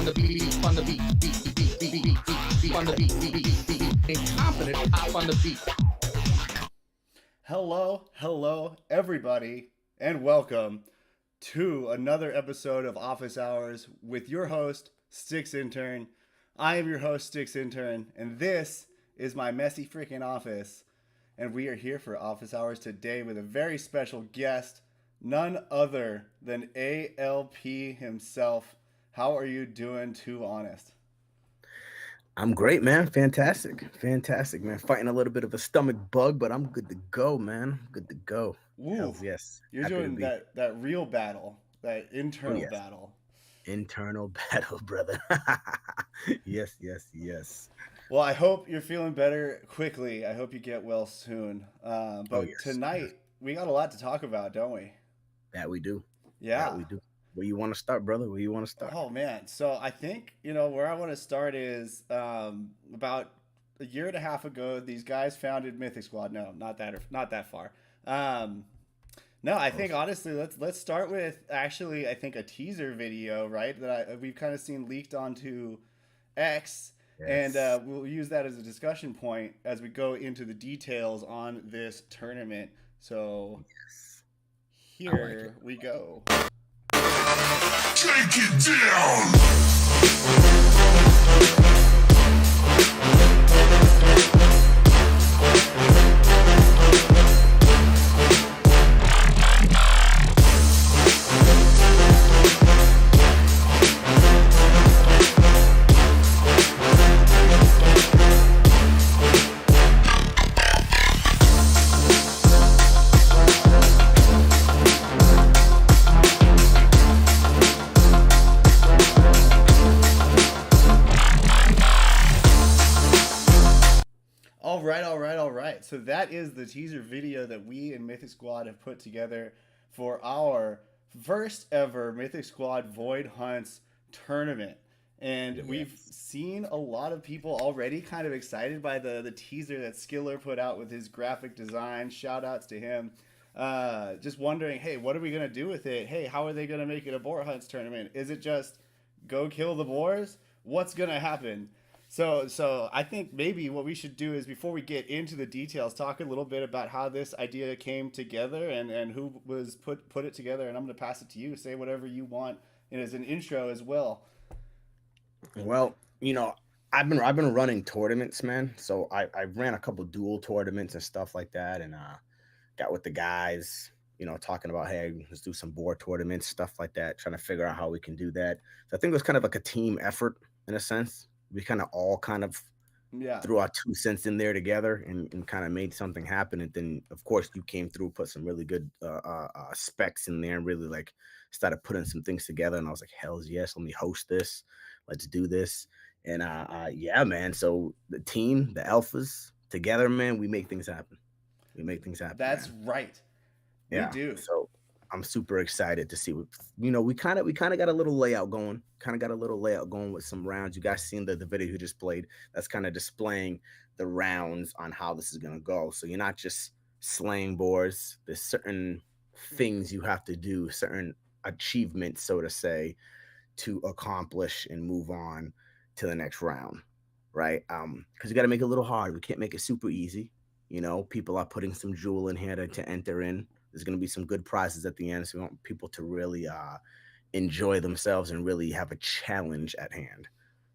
on the beat, on the beat, on the beat, incompetent, hop on the beat. Hello, everybody, and welcome to another episode of Office Hours with your host, Sticks Intern. I am your host, Sticks Intern, and this is my messy freaking office. And we are here for Office Hours today with a very special guest, none other than ALP himself. How are you doing, Too Honest? I'm great, man. Fantastic, man. Fighting a little bit of a stomach bug, but I'm good to go, man. Good to go. Ooh, Hells yes. you're Happy doing to be. that real battle, that Oh internal yes, battle. internal battle, brother. Yes. Well, I hope you're feeling better quickly. I hope you get well soon. Oh But yes, yes. tonight, we got a lot to talk about, don't we? That we do. That Yeah. we do. Where you want to start, brother? Where you want to start? Oh, man. So I think, where I want to start is about a year and a half ago, these guys founded Mythic Squad. No, not that far. No, I think Close. honestly, let's start with actually, I think a teaser video, right? We've kind of seen leaked onto X, and Yes. we'll use that as a discussion point as we go into the details on this tournament. So Yes. I like it. here we go. Take it down. All right. So that is the teaser video that we and Mythic Squad have put together for our first ever Mythic Squad Void Hunts tournament. And we've Yes. seen a lot of people already kind of excited by the teaser that Skiller put out with his graphic design. Shout outs to him. Just wondering, hey, what are we going to do with it? Hey, how are they going to make it a Boar Hunts tournament? Is it just go kill the boars? What's going to happen? So I think maybe what we should do is before we get into the details, talk a little bit about how this idea came together and who was put it together. And I'm going to pass it to you. Say whatever you want, and as an intro as well. Well, I've been running tournaments, man. So I ran a couple dual tournaments and stuff like that, and got with the guys, talking about, hey, let's do some board tournaments, stuff like that, trying to figure out how we can do that. So I think it was kind of like a team effort in a sense. We kind of all kind of Yeah. threw our 2 cents in there together and kind of made something happen. And then, of course, you came through, put some really good specs in there, and really like started putting some things together. And I was like, hell's yes, let me host this. Let's do this. And yeah, man. So the team, the alphas, together, man, we make things happen. We make things happen, That's man. right. We Yeah. do. So I'm super excited to see what we kind of got a little layout going. With some rounds. You guys seen the video you just played. That's kind of displaying the rounds on how this is gonna go. So you're not just slaying boards. There's certain things you have to do, certain achievements, so to say, to accomplish and move on to the next round, right? Because you got to make it a little hard. We can't make it super easy. People are putting some jewel in here to enter in. There's going to be some good prizes at the end, so we want people to really enjoy themselves and really have a challenge at hand.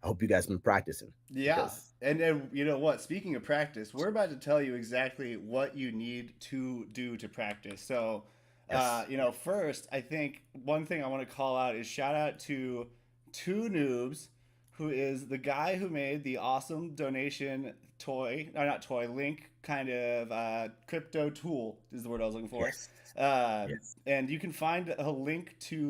I hope you guys been practicing Yeah. because And you know what? Speaking of practice, we're about to tell you exactly what you need to do to practice. So, yes, first, I think one thing I want to call out is shout out to Two Noobs, who is the guy who made the awesome donation toy, no, not toy, link kind of crypto tool is the word I was looking for. yes, Uh, yes, and you can find a link to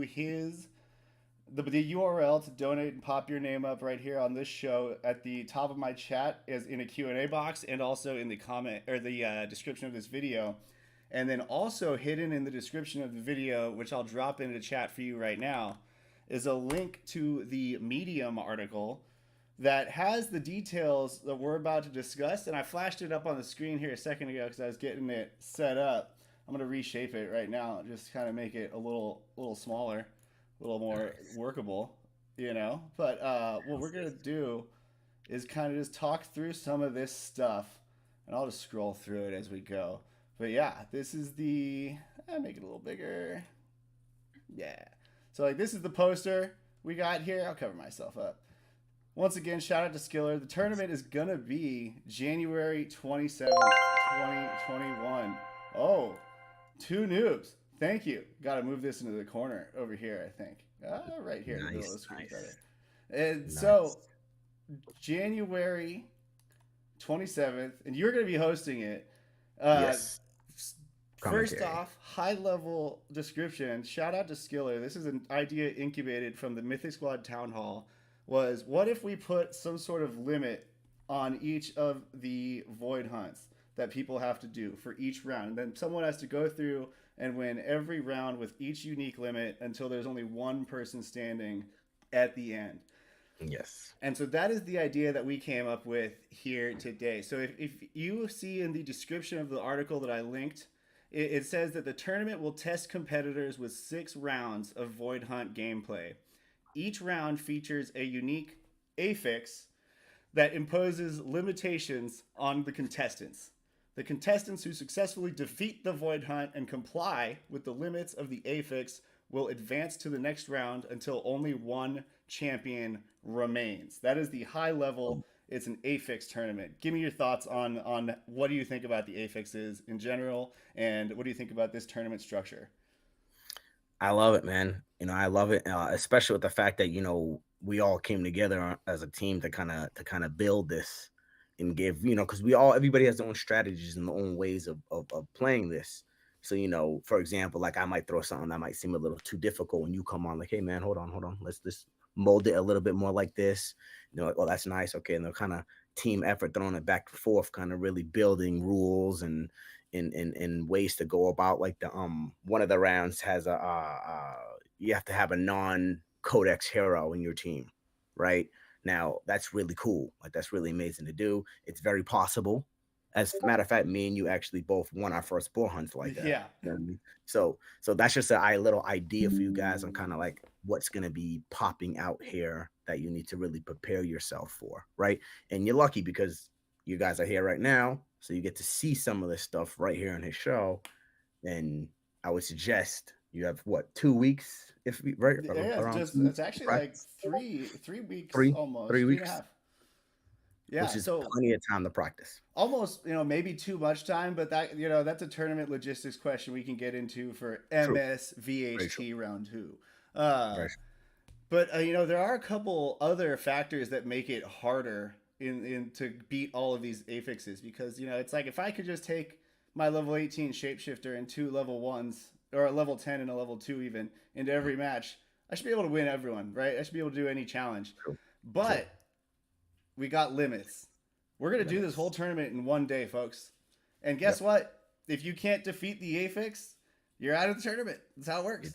the URL to donate and pop your name up right here on this show at the top of my chat is in a Q&A box and also in the comment or the description of this video. And then also hidden in the description of the video, which I'll drop into chat for you right now, is a link to the Medium article that has the details that we're about to discuss. And I flashed it up on the screen here a second ago because I was getting it set up. I'm going to reshape it right now, just kind of make it a little smaller, a little more nice. workable. you know. But what we're gonna do is kind of just talk through some of this stuff, and I'll just scroll through it as we go. But yeah, this is the. Make it a little bigger. Yeah. So like this is the poster we got here. I'll cover myself up. Once again, shout out to Skiller. The tournament is gonna be January 27th, 2021. Oh, two noobs. Thank you. Got to move this into the corner over here, I think. Right here in the middle of the screen. Better. And so, January 27th, and you're going to be hosting it. Yes. First off, high level description. Shout out to Skiller. This is an idea incubated from the Mythic Squad Town Hall. Was what if we put some sort of limit on each of the void hunts that people have to do for each round? And then someone has to go through and win every round with each unique limit until there's only one person standing at the end. Yes. And so that is the idea that we came up with here today. So if you see in the description of the article that I linked, it says that the tournament will test competitors with 6 rounds of Void Hunt gameplay. Each round features a unique affix that imposes limitations on the contestants. The contestants who successfully defeat the Void Hunt and comply with the limits of the affix will advance to the next round until only one champion remains. That is the high level. It's an affix tournament. Give me your thoughts on what do you think about the affixes in general, and what do you think about this tournament structure? I love it, man. I love it, especially with the fact that we all came together as a team to kind of build this and give because everybody has their own strategies and their own ways of playing this. So for example, like I might throw something that might seem a little too difficult when you come on, like, hey man, hold on, let's just mold it a little bit more like this. Like, oh, that's nice, okay, and they're kind of team effort, throwing it back and forth, kind of really building rules and in ways to go about. Like the one of the rounds has you have to have a non-codex hero in your team, right? Now that's really cool. Like that's really amazing to do. It's very possible. As a matter of fact, me and you actually both won our first boar hunts like that. Yeah. You know what I mean? So that's just a little idea for you guys on kind of like what's gonna be popping out here that you need to really prepare yourself for, right? And you're lucky because you guys are here right now, so you get to see some of this stuff right here on his show. And I would suggest you have 2 weeks, if we right Yeah, around it's actually like three weeks, almost 3 weeks, 3.5. Yeah, which is so plenty of time to practice. almost maybe too much time, but that's a tournament logistics question we can get into for True. MSVHT round 2. Very But there are a couple other factors that make it harder in to beat all of these affixes, because it's like if I could just take my level 18 shapeshifter and 2 level 1s, or a level 10 and a level 2 even, into every match, I should be able to win everyone, right? I should be able to do any challenge. True. But we got limits. We're going to do this whole tournament in one day, folks. And guess what? If you can't defeat the affix, you're out of the tournament. That's how it works.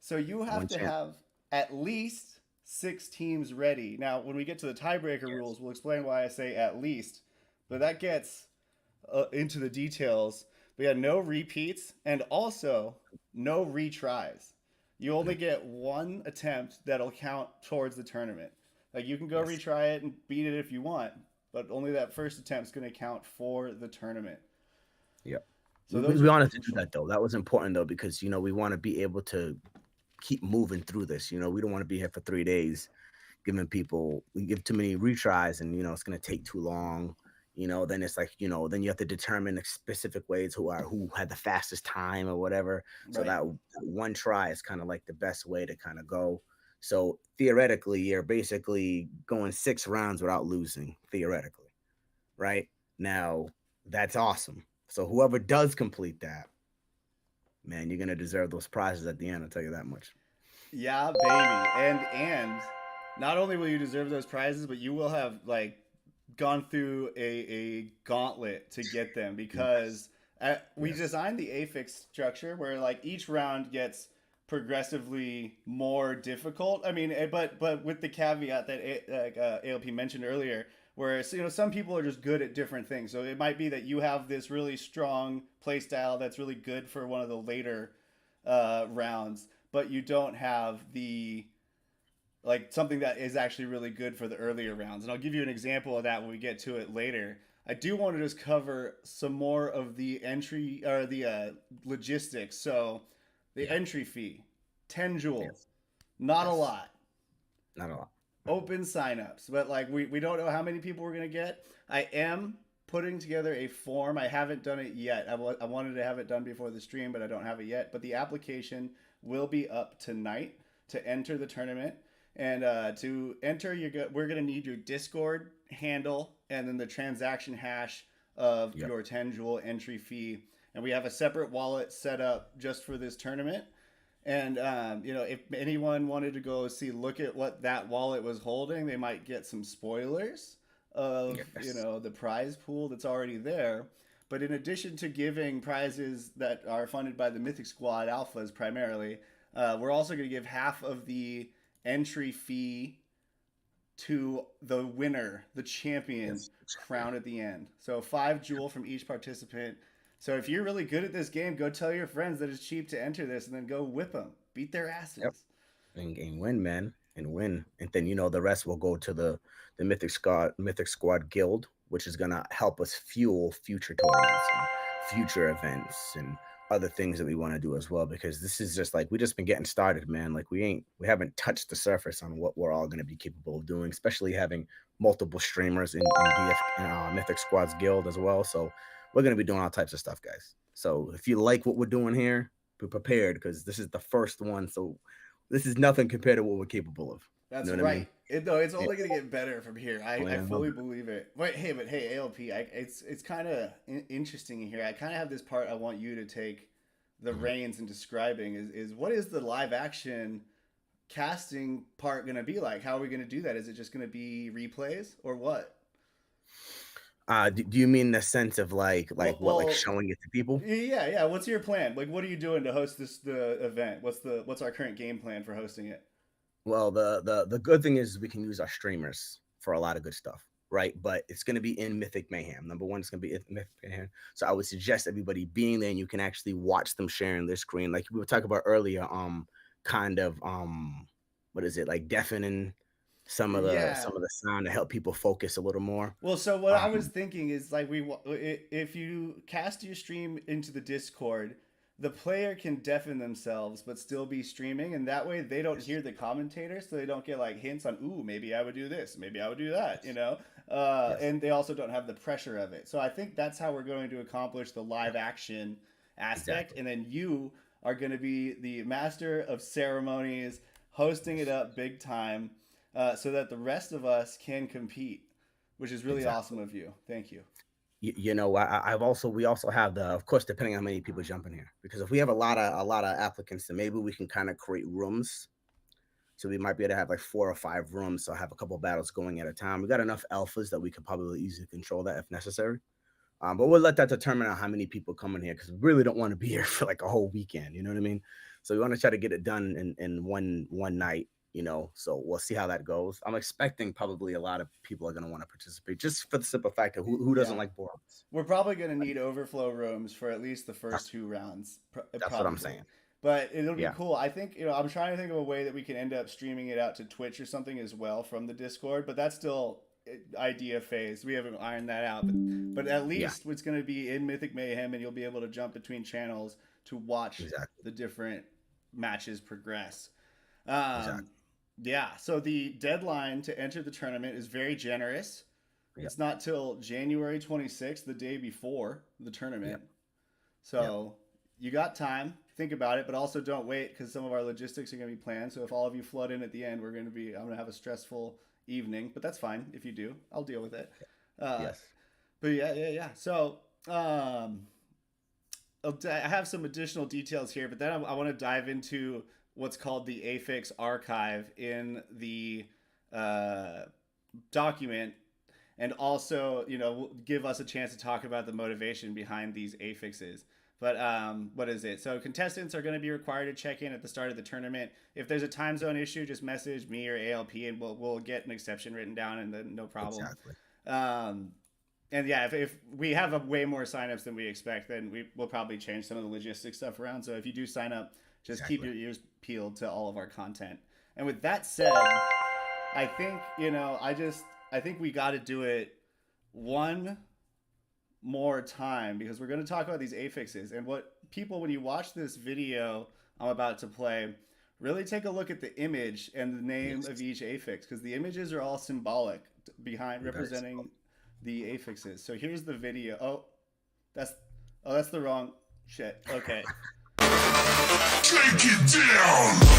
So you have to have at least 6 teams ready. Now, when we get to the tiebreaker rules, we'll explain why I say at least. But that gets into the details. We got no repeats and also no retries. You only get one attempt that'll count towards the tournament. Like you can go retry it and beat it if you want, but only that first attempt is going to count for the tournament. Yep. So we wanted to do that though. That was important though, because we want to be able to keep moving through this. We don't want to be here for 3 days giving people, we give too many retries and it's going to take too long. Then it's like, then you have to determine specific ways who had the fastest time or whatever. Right. So that one try is kind of like the best way to kind of go. So theoretically, you're basically going 6 rounds without losing, theoretically, right? Now, that's awesome. So whoever does complete that, man, you're going to deserve those prizes at the end, I'll tell you that much. Yeah, baby. And not only will you deserve those prizes, but you will have like gone through a gauntlet to get them, because we designed the affix structure where like each round gets progressively more difficult. I mean, but with the caveat that ALP mentioned earlier, where some people are just good at different things. So it might be that you have this really strong play style that's really good for one of the later rounds, but you don't have the like something that is actually really good for the earlier rounds. And I'll give you an example of that when we get to it later. I do want to just cover some more of the entry or the logistics. So the Yeah. entry fee, 10 jewel, Yes. not a Yes. lot. Not a lot. Open signups, but like we don't know how many people we're gonna get. I am putting together a form. I haven't done it yet. I wanted to have it done before the stream, but I don't have it yet. But the application will be up tonight to enter the tournament. And to enter, we're gonna need your Discord handle and then the transaction hash of Yep. your 10 jewel entry fee. And we have a separate wallet set up just for this tournament. And if anyone wanted to go look at what that wallet was holding, they might get some spoilers of Yes. the prize pool that's already there. But in addition to giving prizes that are funded by the Mythic Squad alphas primarily, we're also going to give half of the entry fee to the winner, the champion Yes. crown at the end. So 5 jewel from each participant. So if you're really good at this game, go tell your friends that it's cheap to enter this, and then go whip them, beat their asses. Yep. And win, man, and win. And then the rest will go to the Mythic Squad Guild, which is gonna help us fuel future tournaments and future events and other things that we want to do as well. Because this is just like we just been getting started, man. Like we haven't touched the surface on what we're all gonna be capable of doing, especially having multiple streamers in Mythic Squad's Guild as well. So we're going to be doing all types of stuff, guys. So if you like what we're doing here, be prepared because this is the first one. So this is nothing compared to what we're capable of. That's you know what right. I mean? It's only going to get better from here. I fully believe it. But hey, ALP, it's kind of interesting in here. I kind of have this part I want you to take the reins in describing is what is the live action casting part going to be like? How are we going to do that? Is it just going to be replays or what? Do you mean the sense of like showing it to people? Yeah. What's your plan? Like, what are you doing to host the event? What's our current game plan for hosting it? Well, the good thing is we can use our streamers for a lot of good stuff, right? But it's going to be in Mythic Mayhem. Number one, it's going to be in Mythic Mayhem. So I would suggest everybody being there, and you can actually watch them sharing their screen, like we were talking about earlier. Kind of what is it, like deafening some of the sound to help people focus a little more. Well, so what I was thinking is like if you cast your stream into the Discord, the player can deafen themselves but still be streaming, and that way they don't hear the commentator, so they don't get like hints on, ooh, maybe I would do this, maybe I would do that, and they also don't have the pressure of it. So I think that's how we're going to accomplish the live action aspect. Exactly. And then you are going to be the master of ceremonies, hosting it up big time. So that the rest of us can compete, which is really awesome of you. Thank you. We also have of course, depending on how many people jump in here, because if we have a lot of applicants, then maybe we can kind of create rooms. So we might be able to have like 4 or 5 rooms. So have a couple battles going at a time. We got enough alphas that we could probably easily control that if necessary. But we'll let that determine on how many people come in here, because we really don't want to be here for like a whole weekend. You know what I mean? So we want to try to get it done in one night. So we'll see how that goes. I'm expecting probably a lot of people are going to want to participate, just for the simple fact of who doesn't like boards. We're probably going to need overflow rooms for at least the first 2 rounds. That's what I'm saying. But it'll be cool. I think, I'm trying to think of a way that we can end up streaming it out to Twitch or something as well from the Discord, but that's still idea phase. We haven't ironed that out. But at least it's going to be in Mythic Mayhem, and you'll be able to jump between channels to watch the different matches progress. Yeah, so the deadline to enter the tournament is very generous. Yep. It's not till January 26th, the day before the tournament. Yep. So you got time. Think about it, but also don't wait, because some of our logistics are going to be planned. So if all of you flood in at the end, I'm going to have a stressful evening, but that's fine if you do. I'll deal with it. Yes. But yeah. So I have some additional details here, but then I want to dive into what's called the affix archive in the document, and also give us a chance to talk about the motivation behind these affixes. But what is it? So contestants are going to be required to check in at the start of the tournament. If there's a time zone issue, just message me or ALP, and we'll get an exception written down, and then no problem. Exactly. And yeah, if we have way more signups than we expect, then we'll probably change some of the logistics stuff around. So if you do sign up, just keep your ears peeled to all of our content. And with that said, I think, I think we got to do it one more time because we're going to talk about these affixes and what people, when you watch this video I'm about to play, really take a look at the image and the name Yes. of each affix because the images are all symbolic behind Very representing the affixes. So here's the video. That's that's the wrong shit. Okay. Take it down!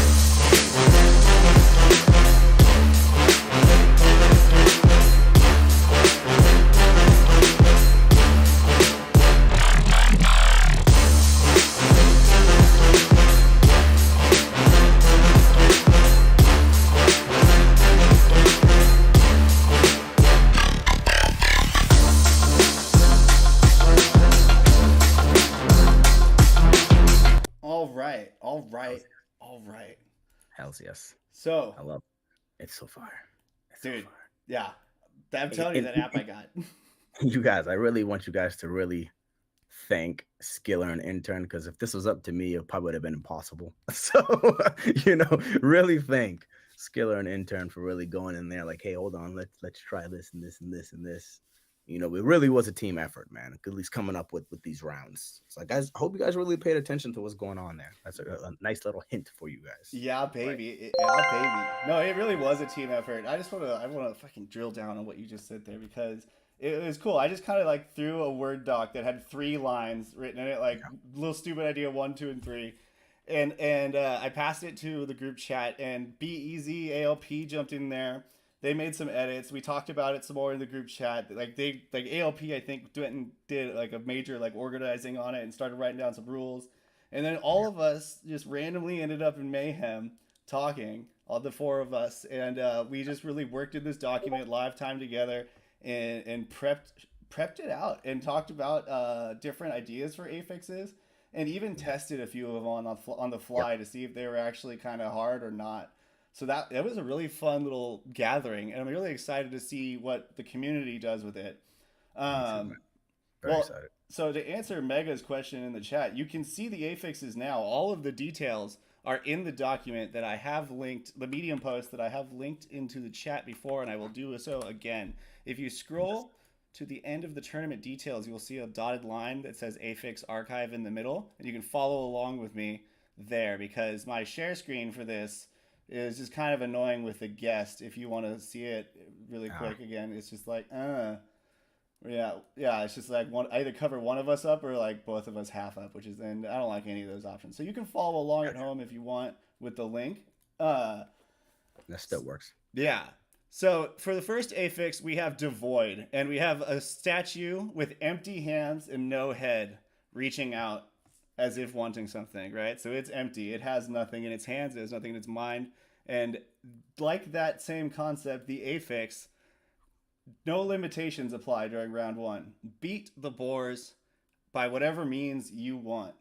All right. Hells yes. So, I love it. It's so fire. It's so dude, fire. yeah, I'm telling you that app I got. You guys, I really want you guys to really thank Skiller and Intern because if this was up to me, it probably would have been impossible. So, really thank Skiller and Intern for really going in there like, hey, hold on, let's try this and this and this and this. It really was a team effort, man. At least coming up with these rounds. So, guys, I hope you guys really paid attention to what's going on there. That's a nice little hint for you guys. Yeah, baby. Yeah, baby. No, it really was a team effort. I want to fucking drill down on what you just said there because it was cool. I just kind of like threw a Word doc that had 3 lines written in it, like little stupid idea 1, 2, and 3. And I passed it to the group chat, and Be Easy ALP jumped in there. They made some edits. We talked about it some more in the group chat. Like ALP, I think did like a major like organizing on it and started writing down some rules. And then all of us just randomly ended up in mayhem talking, all the 4 of us, and we just really worked in this document live time together and prepped it out and talked about different ideas for affixes and even tested a few of them on the fly to see if they were actually kind of hard or not. So that was a really fun little gathering, and I'm really excited to see what the community does with it. Very excited. So to answer Mega's question in the chat, you can see the affixes now. All of the details are in the document that I have linked, the Medium post that I have linked into the chat before, and I will do so again. If you scroll to the end of the tournament details, you'll see a dotted line that says affix archive in the middle, and you can follow along with me there because my share screen for this is just kind of annoying with the guest. If you want to see it really quick again, it's just like, yeah, it's just like either cover one of us up or like both of us half up, and I don't like any of those options. So you can follow along at home if you want with the link. That still works. Yeah. So for the first affix, we have devoid, and we have a statue with empty hands and no head reaching out as if wanting something, right? So it's empty. It has nothing in its hands. It has nothing in its mind. And like that same concept, the affix, no limitations apply during round 1. Beat the boars by whatever means you want.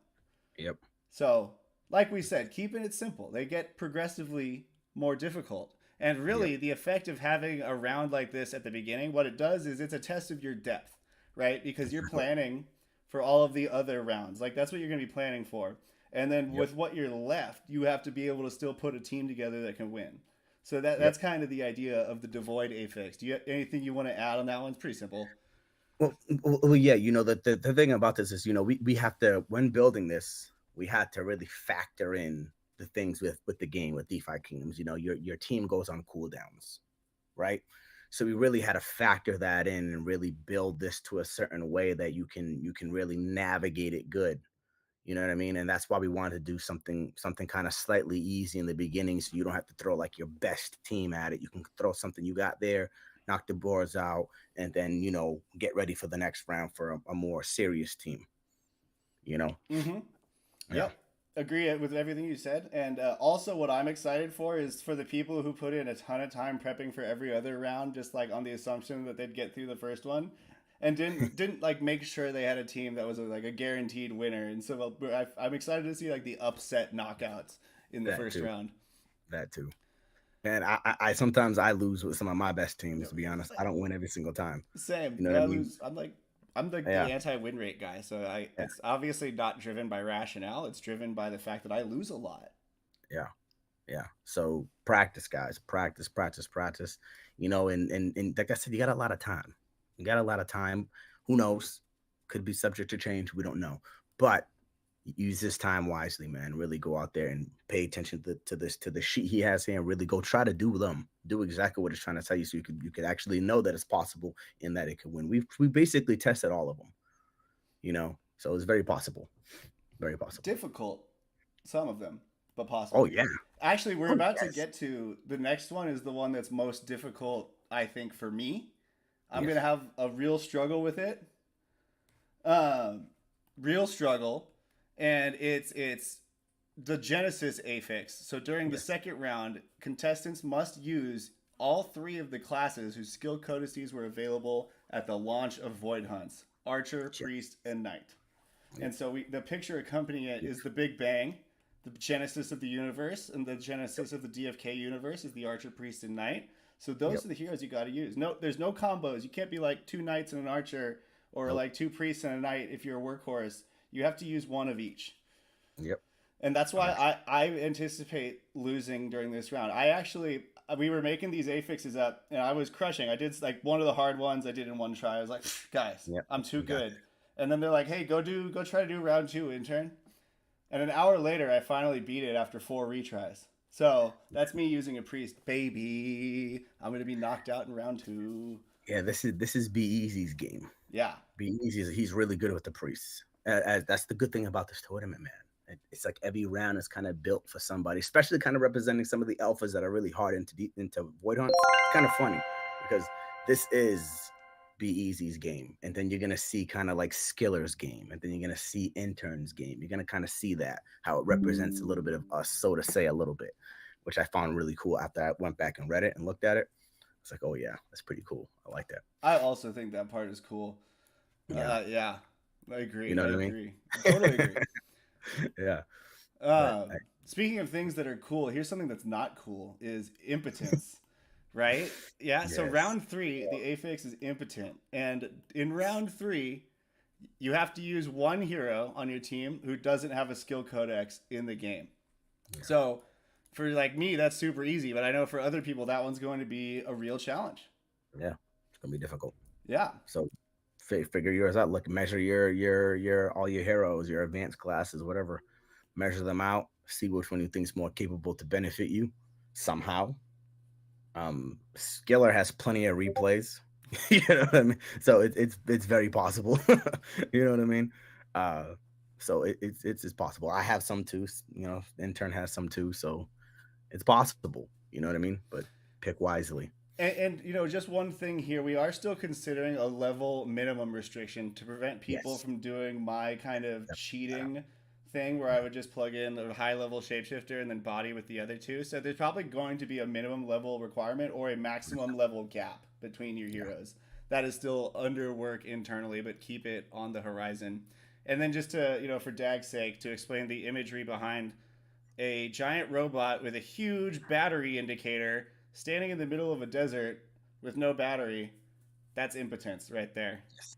Yep. So, like we said, keeping it simple. They get progressively more difficult. And really, the effect of having a round like this at the beginning, what it does is it's a test of your depth, right? Because you're planning for all of the other rounds. Like, that's what you're going to be planning for. And then with what you're left, you have to be able to still put a team together that can win. So that's kind of the idea of the devoid affix. Do you have anything you want to add on that one? It's pretty simple. Well, yeah, the thing about this is, we have to, when building this, we had to really factor in the things with the game, with DeFi Kingdoms. Your team goes on cooldowns, right? So we really had to factor that in and really build this to a certain way that you can really navigate it good. You know what I mean? And that's why we wanted to do something kind of slightly easy in the beginning, so you don't have to throw like your best team at it. You can throw something you got there, knock the boards out, and then get ready for the next round for a more serious team. Mm-hmm. Yep. Agree with everything you said. And also what I'm excited for is for the people who put in a ton of time prepping for every other round, just like on the assumption that they'd get through the first one, and didn't like make sure they had a team that was like a guaranteed winner. And so I'm excited to see like the upset knockouts in the first round. That too. And I sometimes I lose with some of my best teams, to be honest. I don't win every single time. Same. What I mean? Lose. I'm the anti-win rate guy, so it's obviously not driven by rationale. It's driven by the fact that I lose a lot. Yeah. Yeah. So practice, guys. Practice, practice, practice. And like I said, you got a lot of time. You got a lot of time. Who knows? Could be subject to change. We don't know. But use this time wisely, man. Really go out there and pay attention to the sheet he has here and really go try to do them. Do exactly what it's trying to tell you so you could actually know that it's possible and that it could win. We basically tested all of them. So it's very possible. Very possible. Difficult, some of them, but Oh possible. yeah. Actually, we're Oh about to yes. get to the next one is the one that's most difficult, I think, for me. I'm Yes. gonna have a real struggle with it. Um, Real struggle, and it's the Genesis affix. So during the Yes. second round, contestants must use all three of the classes whose skill codices were available at the launch of Void Hunts: Archer, Sure. Priest, and Knight. Yep. And so the picture accompanying it Yep. is the Big Bang, the genesis of the universe, and the genesis of the DFK universe is the Archer, Priest, and Knight. So those Yep. are the heroes you got to use. No, there's no combos. You can't be like two Knights and an Archer, or Nope. like two Priests and a Knight if you're a workhorse. You have to use one of each. Yep. And that's why Yes. I anticipate losing during this round. We were making these affixes up, and I was crushing. I did like one of the hard ones I did in one try. I was like, guys, Yep. I'm too You got good. And then they're like, hey, go try to do round two, intern. And an hour later, I finally beat it after 4 retries. So that's me using a priest, baby. I'm gonna be knocked out in round two. Yeah, this is Be Easy's game. Yeah, Be Easy he's really good with the priests. That's the good thing about this tournament, man. It's like every round is kind of built for somebody, especially kind of representing some of the alphas that are really hard into Void Hunts. It's kind of funny because this is Be Easy's game, and then you're gonna see kind of like Skiller's game, and then you're gonna see Intern's game. You're gonna kind of see that how it represents a little bit of us, so to say, a little bit, which I found really cool after I went back and read it and looked at it. It's like, oh yeah, that's pretty cool. I like that. I also think that part is cool. Yeah, Yeah, I agree. you know I what I mean. agree. I totally agree. Yeah, but Speaking of things that are cool, here's something that's not cool: is impotence. Right? Yeah. So yes, round three, the affix is impotent, and in round three, you have to use one hero on your team who doesn't have a skill codex in the game. yeah, So for like me, that's super easy, but I know for other people that one's going to be a real challenge. yeah, it's gonna be difficult. Yeah. So figure yours out. Look, measure your all your heroes, your advanced classes, whatever. Measure them out. See which one you think is more capable to benefit you somehow. Skiller has plenty of replays. You know what I mean? So it's very possible. You know what I mean? Uh, so it's possible. I have some too. Intern has some too. So it's possible. You know what I mean? But pick wisely. And just one thing here, we are still considering a level minimum restriction to prevent people Yes. from doing my kind of Yep. cheating thing where I would just plug in a high level shapeshifter and then body with the other two. So there's probably going to be a minimum level requirement or a maximum level gap between your Yeah. heroes. That is still under work internally, but keep it on the horizon. And then just to, for Dag's sake, to explain the imagery behind a giant robot with a huge battery indicator standing in the middle of a desert with no battery. That's impotence right there. Yes.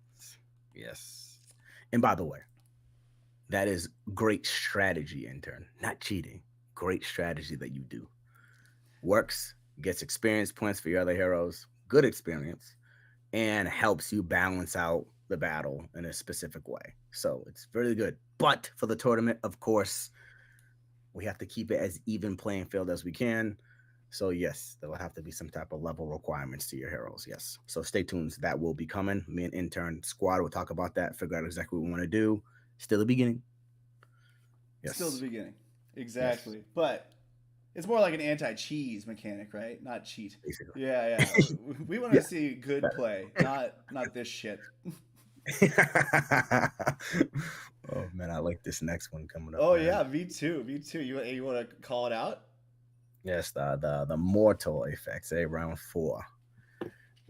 Yes. And by the way, that is great strategy, intern. Not cheating. Great strategy that you do. Works, gets experience points for your other heroes, good experience, and helps you balance out the battle in a specific way. So it's really good. But for the tournament, of course, we have to keep it as even playing field as we can. So yes, there will have to be some type of level requirements to your heroes. Yes. So stay tuned. That will be coming. Me and intern squad will talk about that, figure out exactly what we want to do. Still the beginning. Still the Yes. beginning. Yes. Exactly. But it's more like an anti-cheese mechanic, right? Not cheat. Basically. Yeah, yeah. We want to Yeah. see good play, not this shit. Oh man, I like this next one coming up. Oh Man. yeah, V2, V2. You want to call it out? Yes, the mortal effects, round 4.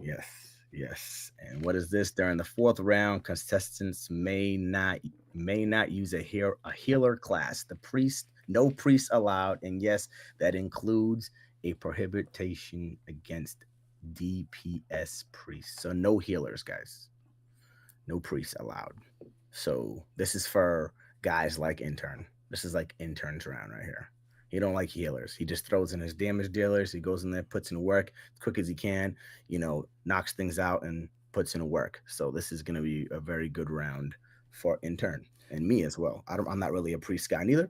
Yes, yes. And what is this? During the 4th round, contestants may not use a healer class. The priest, no priest allowed, and yes, that includes a prohibition against DPS priests. So no healers, guys. No priests allowed. So this is for guys like intern. This is like intern's round right here. He don't like healers. He just throws in his damage dealers. He goes in there, puts in work as quick as he can, knocks things out and puts in work. So this is going to be a very good round for intern and me as well. I'm not really a priest guy neither.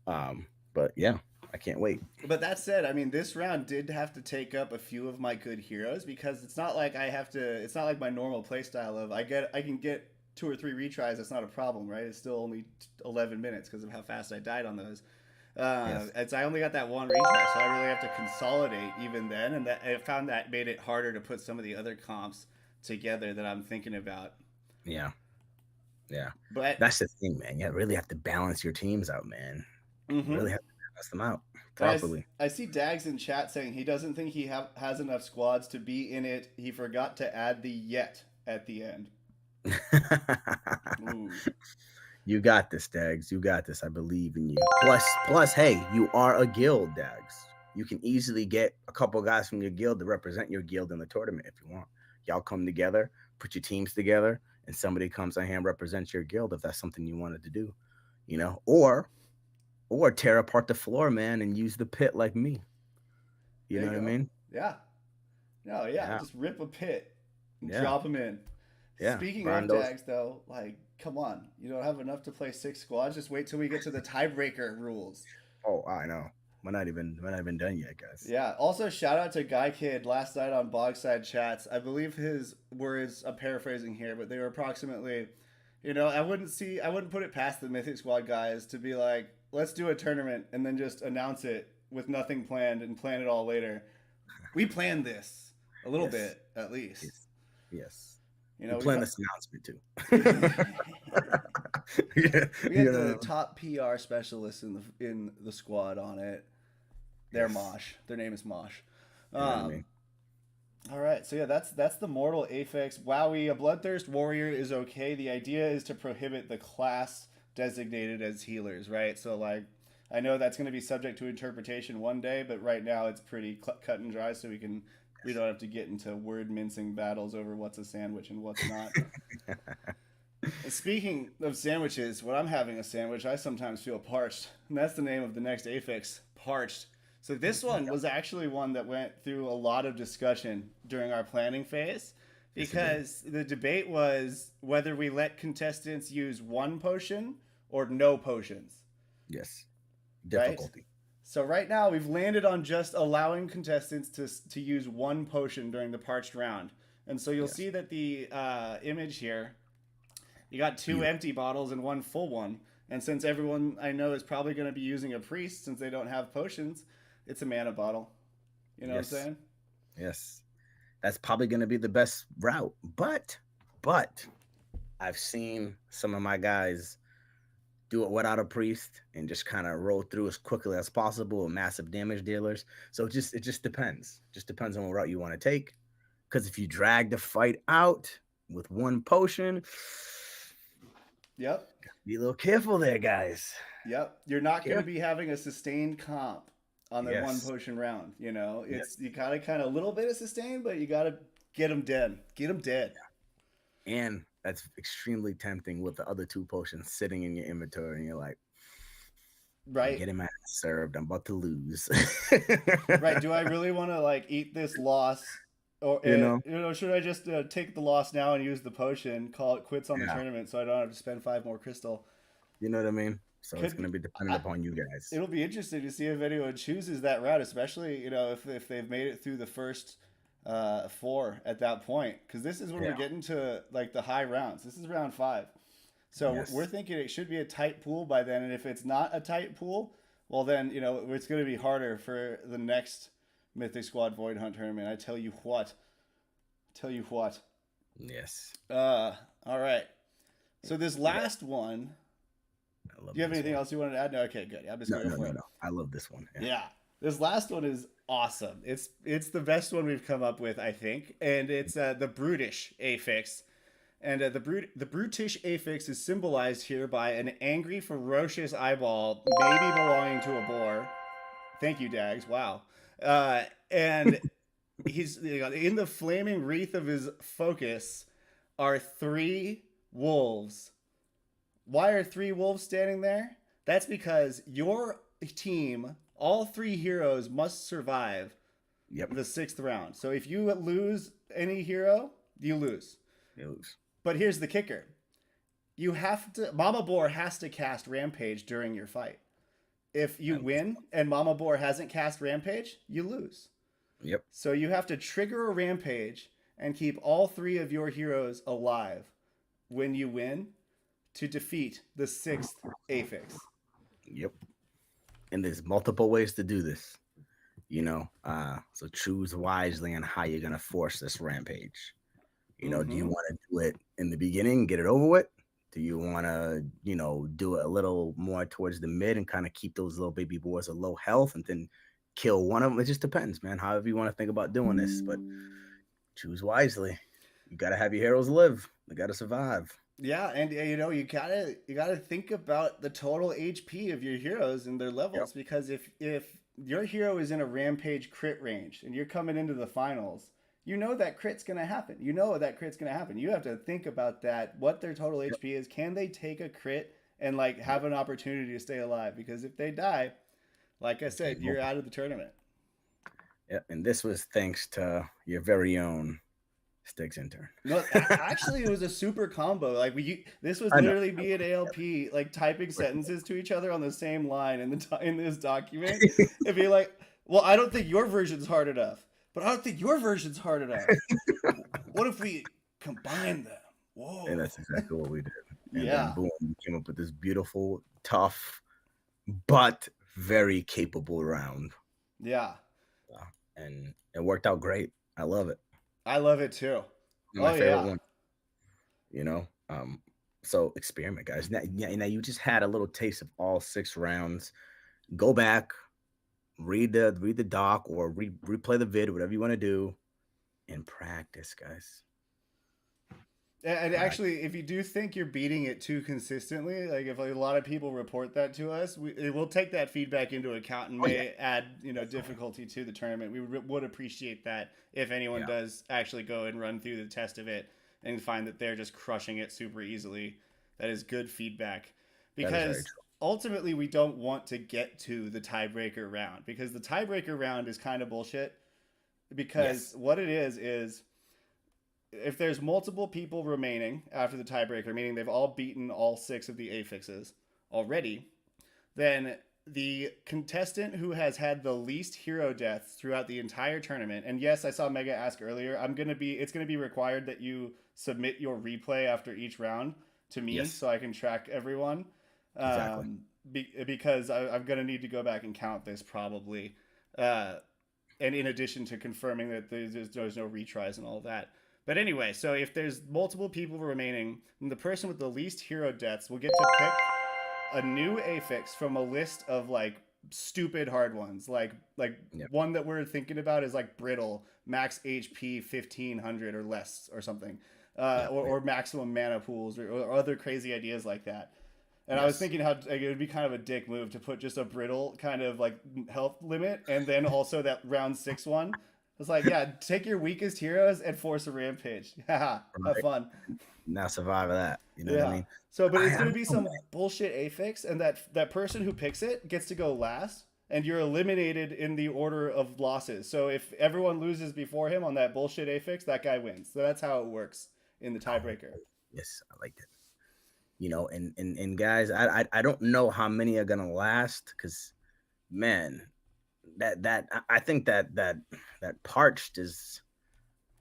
But yeah, I can't wait. But that said, I mean, this round did have to take up a few of my good heroes because it's not like I have to. It's not like my normal playstyle of I can get 2 or 3 retries. That's not a problem, right? It's still only 11 minutes because of how fast I died on those. Yes. I only got that 1 retry, so I really have to consolidate even then, and I found that made it harder to put some of the other comps together that I'm thinking about. Yeah. But that's the thing, man. You really have to balance your teams out, man. Mm-hmm. Really have to balance them out properly. I see Dags in chat saying he doesn't think he has enough squads to be in it. He forgot to add the yet at the end. Ooh. You got this, Dags. You got this. I believe in you. Plus, hey, you are a guild, Dags. You can easily get a couple guys from your guild to represent your guild in the tournament if you want. Y'all come together, put your teams together, and somebody comes on here and represents your guild if that's something you wanted to do, or tear apart the floor, man, and use the pit like me. You know what I mean? Yeah. No, yeah. Just rip a pit, drop them in. Yeah. Speaking of Dags, though, come on, you don't have enough to play 6 squads. Just wait till we get to the tiebreaker rules. Oh, I know. We're not even done yet, guys. Yeah. Also, shout out to Guy Kid last night on Bogside Chats. I believe his words, I'm paraphrasing here, but they were approximately, I wouldn't put it past the Mythic Squad guys to be like, let's do a tournament and then just announce it with nothing planned and plan it all later. We planned this a little bit, at least. Yes. We plan this announcement too. We had the top PR specialists in the squad on it. They're Mosh. Their name is Mosh. All right, so yeah, that's the Mortal Aphex. Wowie, a Bloodthirst Warrior is okay. The idea is to prohibit the class designated as healers, right? So I know that's going to be subject to interpretation one day, but right now it's pretty cut and dry, so we don't have to get into word mincing battles over what's a sandwich and what's not. Speaking of sandwiches, when I'm having a sandwich, I sometimes feel parched, and that's the name of the next Aphex, Parched. So this one was actually one that went through a lot of discussion during our planning phase because the debate was whether we let contestants use 1 potion or no potions. Yes. Difficulty. Right? So right now we've landed on just allowing contestants to use 1 potion during the parched round. And so you'll see that the image here, you got 2 empty bottles and 1 full one. And since everyone I know is probably going to be using a priest since they don't have potions, it's a mana bottle. You know what I'm saying? Yes. That's probably going to be the best route. But I've seen some of my guys do it without a priest and just kind of roll through as quickly as possible with massive damage dealers. So it just depends. Just depends on what route you want to take. Because if you drag the fight out with 1 potion, be a little careful there, guys. Yep. You're not going to be having a sustained comp on the 1 potion round. You gotta kind of a little bit of sustain, but you gotta get them dead. Get them dead. And that's extremely tempting with the other 2 potions sitting in your inventory, and you're like, right, I'm getting my ass served. I'm about to lose. Right? Do I really want to eat this loss, or should I just take the loss now and use the potion, call it quits on the tournament, so I don't have to spend 5 more crystal? You know what I mean? So it's going to be dependent upon you guys. It'll be interesting to see if anyone chooses that route, especially if they've made it through the first 4 at that point, because this is when we're getting to the high rounds. This is round 5, so we're thinking it should be a tight pool by then. And if it's not a tight pool, well then it's going to be harder for the next Mythic Squad Void Hunt tournament. I tell you what. Yes. All right. So this last one. Do you have anything else you wanted to add? No. Okay. Good. I'm just going for it. No. I love this one. Yeah. This last one is awesome. It's the best one we've come up with, I think, and it's the Brutish Aphex. And the Brutish Aphex is symbolized here by an angry, ferocious eyeball, maybe belonging to a boar. Thank you, Dags. Wow. And he's in the flaming wreath of his focus are 3 wolves. Why are 3 wolves standing there? That's because your team, all 3 heroes must survive Yep. the 6th round. So if you lose any hero, you lose. You lose. But here's the kicker. You have to Mama Boar has to cast Rampage during your fight. If you win and Mama Boar hasn't cast Rampage, you lose. Yep. So you have to trigger a Rampage and keep all 3 of your heroes alive when you win to defeat the 6th Aphix. Yep. And there's multiple ways to do this. So choose wisely on how you're gonna force this Rampage. Do you want to do it in the beginning, get it over with? Do you want to, do it a little more towards the mid and kind of keep those little baby boys at low health and then kill one of them? It just depends, man. However you want to think about doing this, but choose wisely. You got to have your heroes live. They got to survive. Yeah, and you gotta think about the total HP of your heroes and their levels, because if your hero is in a Rampage crit range and you're coming into the finals, that crit's gonna happen. You have to think about that, what their total HP is. Can they take a crit and have an opportunity to stay alive? Because if they die, like I said, you're out of the tournament. Yeah, and this was thanks to your very own Sticks intern. No, actually, it was a super combo. This was literally me and ALP typing sentences to each other on the same line in this document. It'd be like, well, I don't think your version's hard enough, but I don't think your version's hard enough. What if we combine them? Whoa! And that's exactly what we did. And then boom, we came up with this beautiful, tough, but very capable round. Yeah. And it worked out great. I love it. I love it too. My favorite one. So experiment, guys. Now you just had a little taste of all 6 rounds. Go back, read the doc or replay the vid, whatever you want to do, and practice, guys. And actually, if you do think you're beating it too consistently, if a lot of people report that to us, we'll take that feedback into account and may add difficulty to the tournament. We would appreciate that if anyone does actually go and run through the test of it and find that they're just crushing it super easily. That is good feedback, because ultimately we don't want to get to the tiebreaker round, because the tiebreaker round is kind of bullshit. Because what it is if there's multiple people remaining after the tiebreaker, meaning they've all beaten all 6 of the affixes already, then the contestant who has had the least hero deaths throughout the entire tournament, and yes, I saw Mega ask earlier, it's going to be required that you submit your replay after each round to me so I can track everyone. Exactly. Because I'm going to need to go back and count this probably. And in addition to confirming that there's no retries and all of that. But anyway, so if there's multiple people remaining, then the person with the least hero deaths will get to pick a new affix from a list of stupid hard ones. One that we're thinking about is Brittle, max HP 1500 or less or something. Or maximum mana pools or other crazy ideas like that. And I was thinking how it would be kind of a dick move to put just a Brittle kind of health limit, and then also that round 6 one. It's take your weakest heroes and force a Rampage. Have fun. Now survive that. You know what I mean? So, but it's going to be some bullshit affix, and that person who picks it gets to go last, and you're eliminated in the order of losses. So if everyone loses before him on that bullshit affix, that guy wins. So that's how it works in the tiebreaker. Yes, I like that. And guys, I don't know how many are gonna last, because man, I think that parched is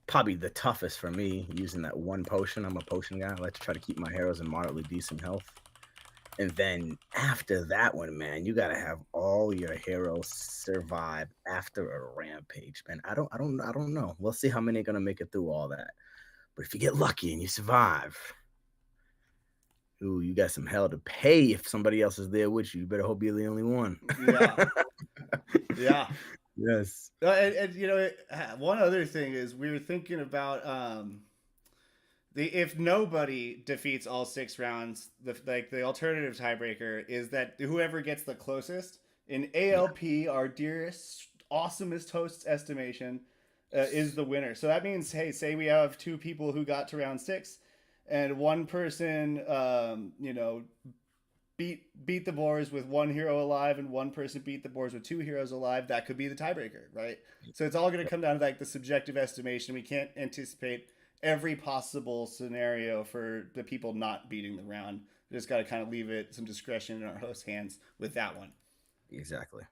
probably the toughest for me, using that one potion. I'm a potion guy. I like to try to keep my heroes in moderately decent health. And then after that one, man, you gotta have all your heroes survive after a rampage, man. I don't know. We'll see how many are gonna make it through all that. But if you get lucky and you survive, ooh, you got some hell to pay if somebody else is there with you. You better hope you're the only one. Yeah. Yes. And one other thing is we were thinking about if nobody defeats all 6 rounds, the alternative tiebreaker is that whoever gets the closest in ALP, our dearest, awesomest host's estimation, is the winner. So that means, hey, say we have 2 people who got to round 6, and one person, beat the boars with one hero alive and one person beat the boars with two heroes alive, that could be the tiebreaker, right? So it's all going to come down to like the subjective estimation. We can't anticipate every possible scenario for the people not beating the round. We just got to kind of leave it some discretion in our host hands with that one. Exactly.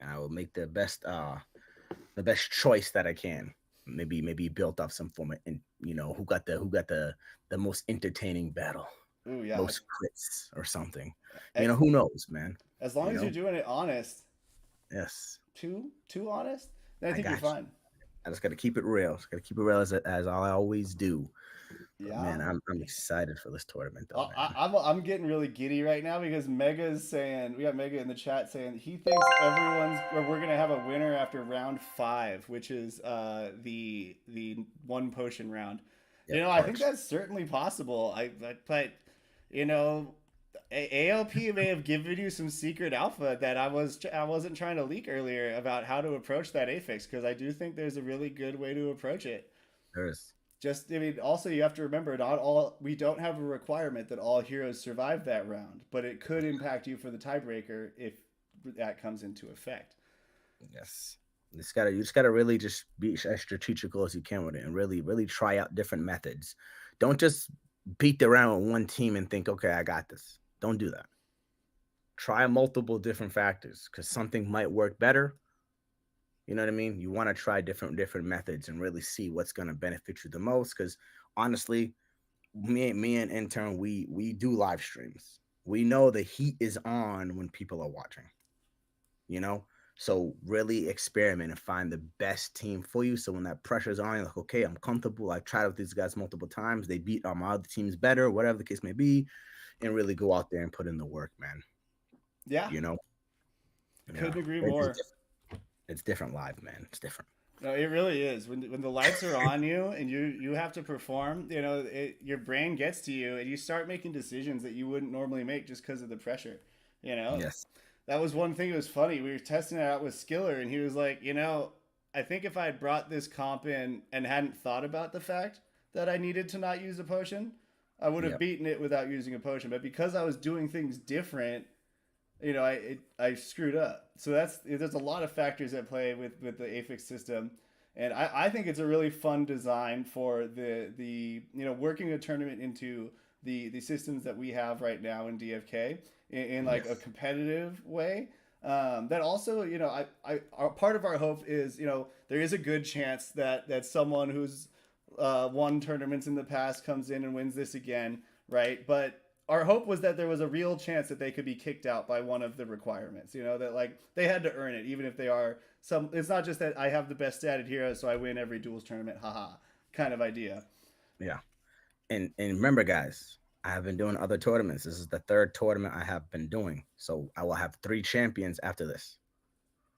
And I will make the best choice that I can. Maybe built off some form of, who got the most entertaining battle. Ooh, yeah. Most crits or something. Who knows, man? As long as you're doing it honest. Yes. Too honest? Then I think you're fine. I just got to keep it real. Just got to keep it real as I always do. Yeah. But man, I'm excited for this tournament, though. I'm getting really giddy right now because Mega's saying, we got Mega in the chat saying he thinks we're gonna have a winner after round 5, which is the one potion round. Yep, I think that's certainly possible. But ALP may have given you some secret alpha that I wasn't trying to leak earlier about how to approach that affix, because I do think there's a really good way to approach it. There is. Also you have to remember, we don't have a requirement that all heroes survive that round, but it could impact you for the tiebreaker if that comes into effect. Yes. You just gotta really just be as strategical as you can with it and really, really try out different methods. Don't just beat the round with one team and think, okay, I got this. Don't do that. Try multiple different factors because something might work better. You know what I mean? You want to try different methods and really see what's going to benefit you the most. Because honestly, me and intern, we do live streams. We know the heat is on when people are watching. So really experiment and find the best team for you. So when that pressure's on, you're like, okay, I'm comfortable. I've tried with these guys multiple times. They beat my other teams better, whatever the case may be, and really go out there and put in the work, man. Yeah. Couldn't agree more. It's different live, man. It's different. No, it really is. When the lights are on you and you have to perform, your brain gets to you and you start making decisions that you wouldn't normally make just because of the pressure. Yes. That was one thing that was funny. We were testing it out with Skiller, and he was like, I think if I had brought this comp in and hadn't thought about the fact that I needed to not use a potion, I would have beaten it without using a potion. But because I was doing things different, I screwed up. So there's a lot of factors at play with the affix system. And I think it's a really fun design for the working a tournament into the systems that we have right now in DFK in like a competitive way. That also, part of our hope is, there is a good chance that someone who's won tournaments in the past comes in and wins this again, right? But our hope was that there was a real chance that they could be kicked out by one of the requirements, that like they had to earn it, even if they are it's not just that I have the best statted hero, so I win every duels tournament, haha, kind of idea. Yeah. And remember, guys, I have been doing other tournaments. This is the 3rd tournament I have been doing. So I will have 3 champions after this.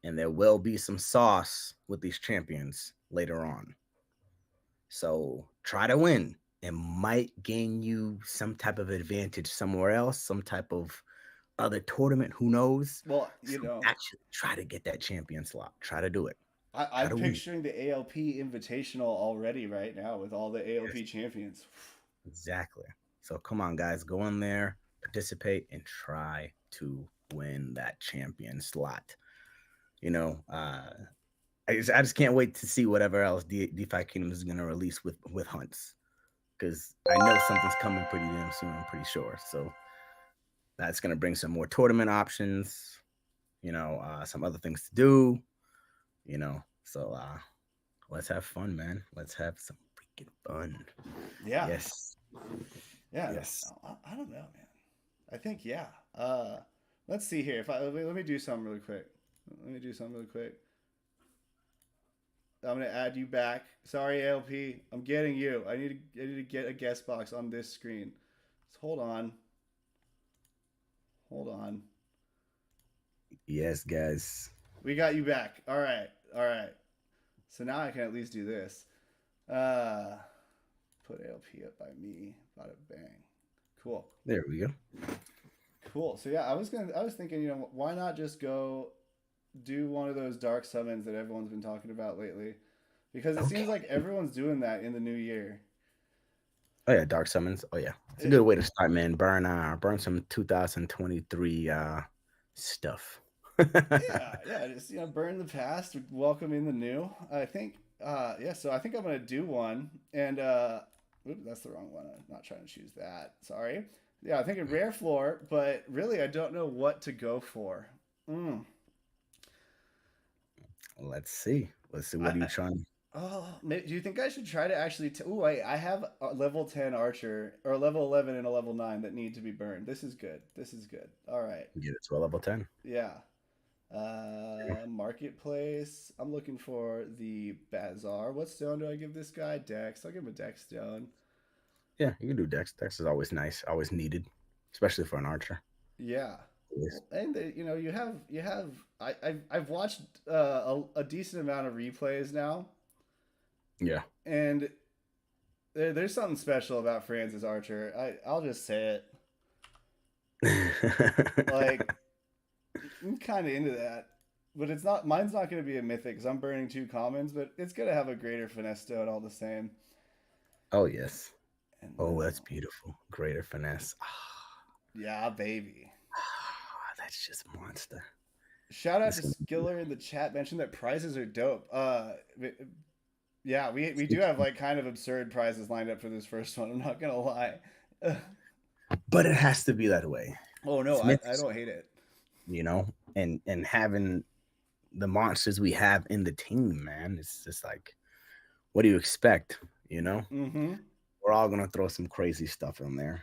And there will be some sauce with these champions later on. So try to win. It might gain you some type of advantage somewhere else, some type of other tournament. Who knows? Well, actually try to get that champion slot. Try to do it. I'm picturing the ALP Invitational already right now with all the ALP champions. Exactly. So come on, guys, go in there, participate, and try to win that champion slot. I just can't wait to see whatever else DeFi Kingdom is going to release with hunts, because I know something's coming pretty damn soon. I'm pretty sure. So that's going to bring some more tournament options, some other things to do, So let's have fun, man. Let's have some freaking fun. Yeah. Yes. Yeah. Yes. I don't know, man. I think, yeah. Let's see here. Let me do something really quick. I'm gonna add you back. Sorry, ALP. I'm getting you. I need to get a guest box on this screen. So hold on. Yes, guys. We got you back. All right. So now I can at least do this. Put ALP up by me. Bada bang. Cool. There we go. Cool. So yeah, I was thinking, why not just go do one of those dark summons that everyone's been talking about lately, because it seems like everyone's doing that in the new year. Oh yeah, dark summons. Oh yeah, it's a good way to start, man. Burn some 2023 stuff. Yeah, just burn the past, welcome in the new. I think so I think I'm gonna do one and oops, that's the wrong one. I'm not trying to choose that. Sorry. Yeah, I think a rare floor, but really I don't know what to go for. Mm. Let's see. Let's see. What are you I trying? Oh, do you think I should try to actually? Oh, wait, I have a level 10 archer or a level 11 and a level 9 that need to be burned. This is good. This is good. All right. Get it to a level 10. Yeah. Marketplace. I'm looking for the bazaar. What stone do I give this guy? Dex. I'll give him a Dex stone. Yeah, you can do Dex. Dex is always nice, always needed, especially for an archer. Yeah. Yes. Well, and you have. I've watched a decent amount of replays now, Yeah. and there's something special about Francis Archer. I'll just say it. Like I'm kind of into that, but it's not. Mine's not going to be a mythic because I'm burning 2 commons, but it's going to have a greater finesse stone all the same. Oh yes. And Oh, that's beautiful. Greater finesse. yeah, baby. That's just monster. Shout out It's to gonna be Skiller in the chat. Mentioned that prizes are dope. Yeah, we do have like kind of absurd prizes lined up for this first one. I'm not gonna lie. but it has to be that way. Oh no, I Smiths, don't hate it. and having the monsters we have in the team, man, it's just like, what do you expect? Mm-hmm. We're all gonna throw some crazy stuff in there,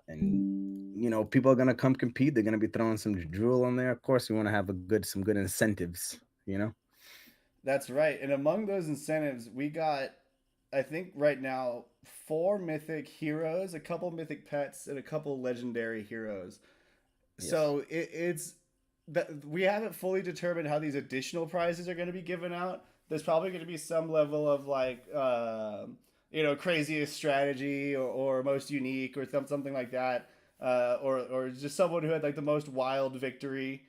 and people are gonna come compete. They're gonna be throwing some drool on there. Of course, we want to have some good incentives. That's right. And among those incentives, we got, I think right now, 4 mythic heroes, a couple mythic pets, and a couple legendary heroes. Yes. So it's that we haven't fully determined how these additional prizes are going to be given out. There's probably going to be some level of like, craziest strategy or most unique or something like that, or just someone who had like the most wild victory,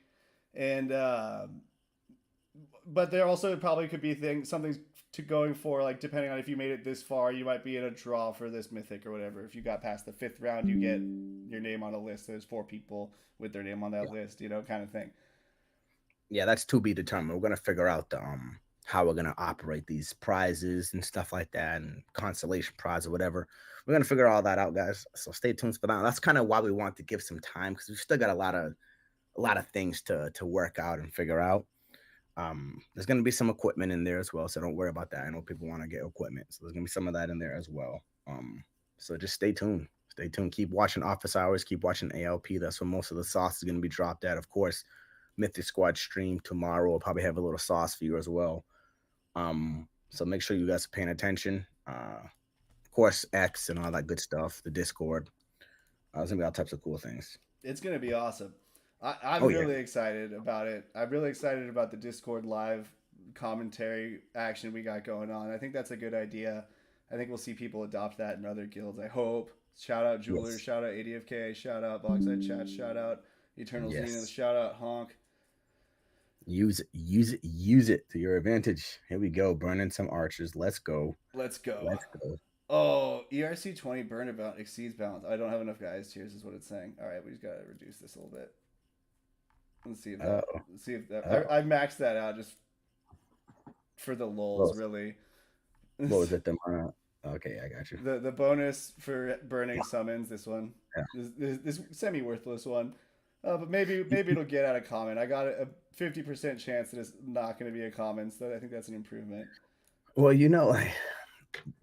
and but there also probably could be something to going for, like depending on if you made it this far, you might be in a draw for this mythic or whatever. If you got past the 5th round, you get your name on a list. There's 4 people with their name on that list, kind of thing. Yeah, that's to be determined. We're gonna figure out the how we're gonna operate these prizes and stuff like that, and consolation prize or whatever. We're gonna figure all that out, guys. So stay tuned for that. That's kind of why we want to give some time, because we've still got a lot of things to work out and figure out. There's gonna be some equipment in there as well, so don't worry about that. I know people want to get equipment, so there's gonna be some of that in there as well. So just stay tuned. Stay tuned. Keep watching Office Hours. Keep watching ALP. That's where most of the sauce is gonna be dropped at. Of course, Mythic Squad stream tomorrow. We'll probably have a little sauce for you as well. So make sure you guys are paying attention. Of course, X and all that good stuff. The Discord. There's gonna be all types of cool things. It's gonna be awesome. I'm really excited about it. I'm really excited about the Discord live commentary action we got going on. I think that's a good idea. I think we'll see people adopt that in other guilds. I hope. Shout out Jeweler. Yes. Shout out ADFK. Shout out Boxside Chat. Shout out Eternal Zenith. Shout out Honk. Use it to your advantage. Here we go. Burning some archers. Let's go. Oh, ERC 20 burn about exceeds balance. I don't have enough guys. Cheers is what it's saying. All right, we just gotta reduce this a little bit. Let's see if that. I maxed that out just for the lulz, really. What was it? Okay, I got you. The bonus for burning summons. This one. Yeah. This semi worthless one. But maybe it'll get out a comment. I got a 50% chance that it's not going to be a comment, so I think that's an improvement. Well,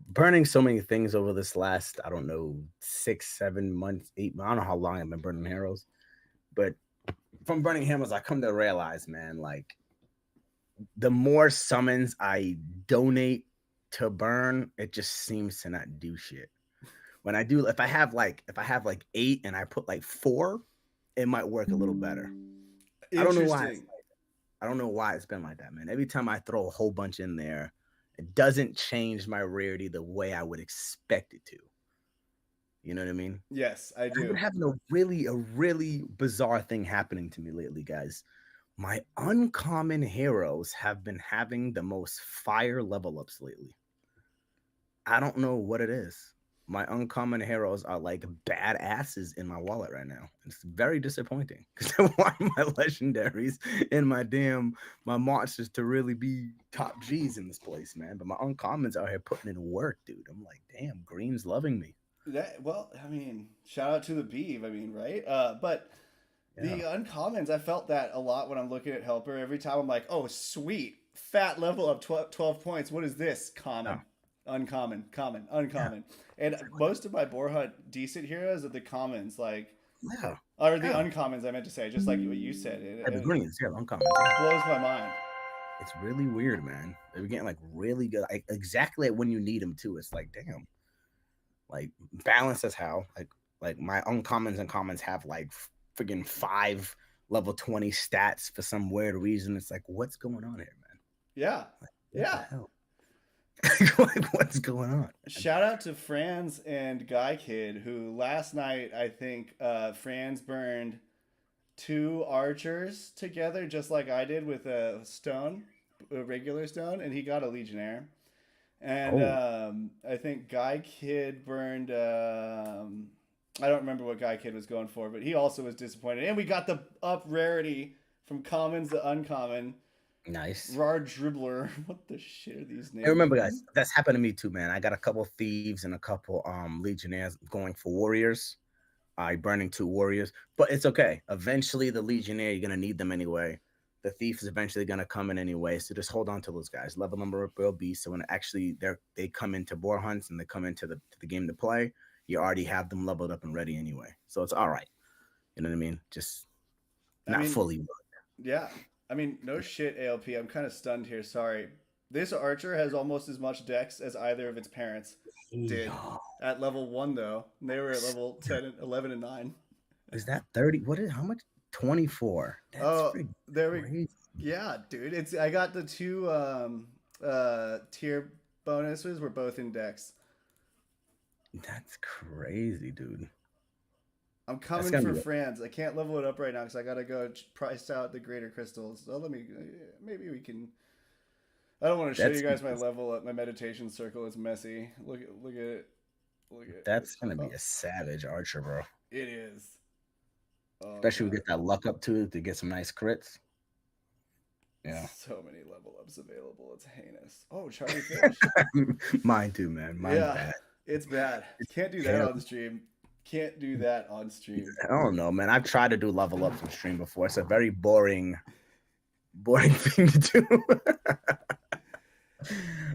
burning so many things over this last, I don't know, 6, 7 months, 8. I don't know how long I've been burning heroes, but from burning heroes, I come to realize, man, like the more summons I donate to burn, it just seems to not do shit. When I do, if I have like 8 and I put like 4. It might work a little better. I don't know why. I don't know why it's been like that, man. Every time I throw a whole bunch in there, it doesn't change my rarity the way I would expect it to. You know what I mean? Yes, I do. I've been having a really bizarre thing happening to me lately, guys. My uncommon heroes have been having the most fire level ups lately. I don't know what it is. my uncommon heroes are like badasses in my wallet right now. It's very disappointing because I want my legendaries and my monsters to really be top G's in this place, man. But my uncommons out here putting in work, dude. I'm like, damn, Green's loving me. Well, I mean, shout out to the Beeve. I mean, right? But the Yeah. uncommons, I felt that a lot when I'm looking at Helper. Every time I'm like, oh, sweet, fat level up 12 points. What is this? Common, uncommon, common, uncommon. And most of my boar hunt decent heroes are the commons, like, Yeah. or the Yeah. uncommons. I meant to say, just like what you said. Yeah, the Greens, yeah, uncommons. It Yeah. blows my mind. It's really weird, man. They're getting like really good, like exactly when you need them too. It's like, damn, like balance as how like my uncommons and commons have like friggin' 5 level 20 stats for some weird reason. It's like, what's going on here, man? Yeah. Like, Yeah. like, what's going on? Shout out to Franz and Guy Kid, who last night, I think Franz burned 2 archers together, just like I did with a stone, a regular stone, and he got a Legionnaire. And I think Guy Kid burned. I don't remember what Guy Kid was going for, but he also was disappointed. And we got the up rarity from commons to uncommon. Nice. Rar Dribbler. What the shit are these names? I remember, guys, that's happened to me too, man. I got a couple thieves and a couple legionnaires going for warriors. Burning 2 warriors, but it's okay. Eventually, the legionnaire, you're gonna need them anyway. The thief is eventually gonna come in anyway, so just hold on to those guys. Level number will be so when actually they come into boar hunts and they come into the game to play, you already have them leveled up and ready anyway. So it's all right. You know what I mean? Just not fully worked. Yeah. I mean, no shit, ALP. I'm kind of stunned here. Sorry. This archer has almost as much dex as either of its parents did. At level 1, though. And they were at level 10, and 11, and 9. Is that 30? What is how much? 24. That's there we crazy. Yeah, dude. I got the 2 tier bonuses were both in dex. That's crazy, dude. I'm coming for Franz. I can't level it up right now because I gotta go price out the greater crystals. So maybe we can. I don't want to show you guys my level up. My meditation circle is messy. Look at it. That's gonna be a savage archer, bro. It is. Especially we get that luck up to get some nice crits. Yeah. So many level ups available. It's heinous. Oh, Charlie Fish. Mine too, man. Mine's bad. It's bad. Can't do that on stream. Can't do that on stream. I don't know, man. I've tried to do level ups on stream before. It's a very boring thing to do.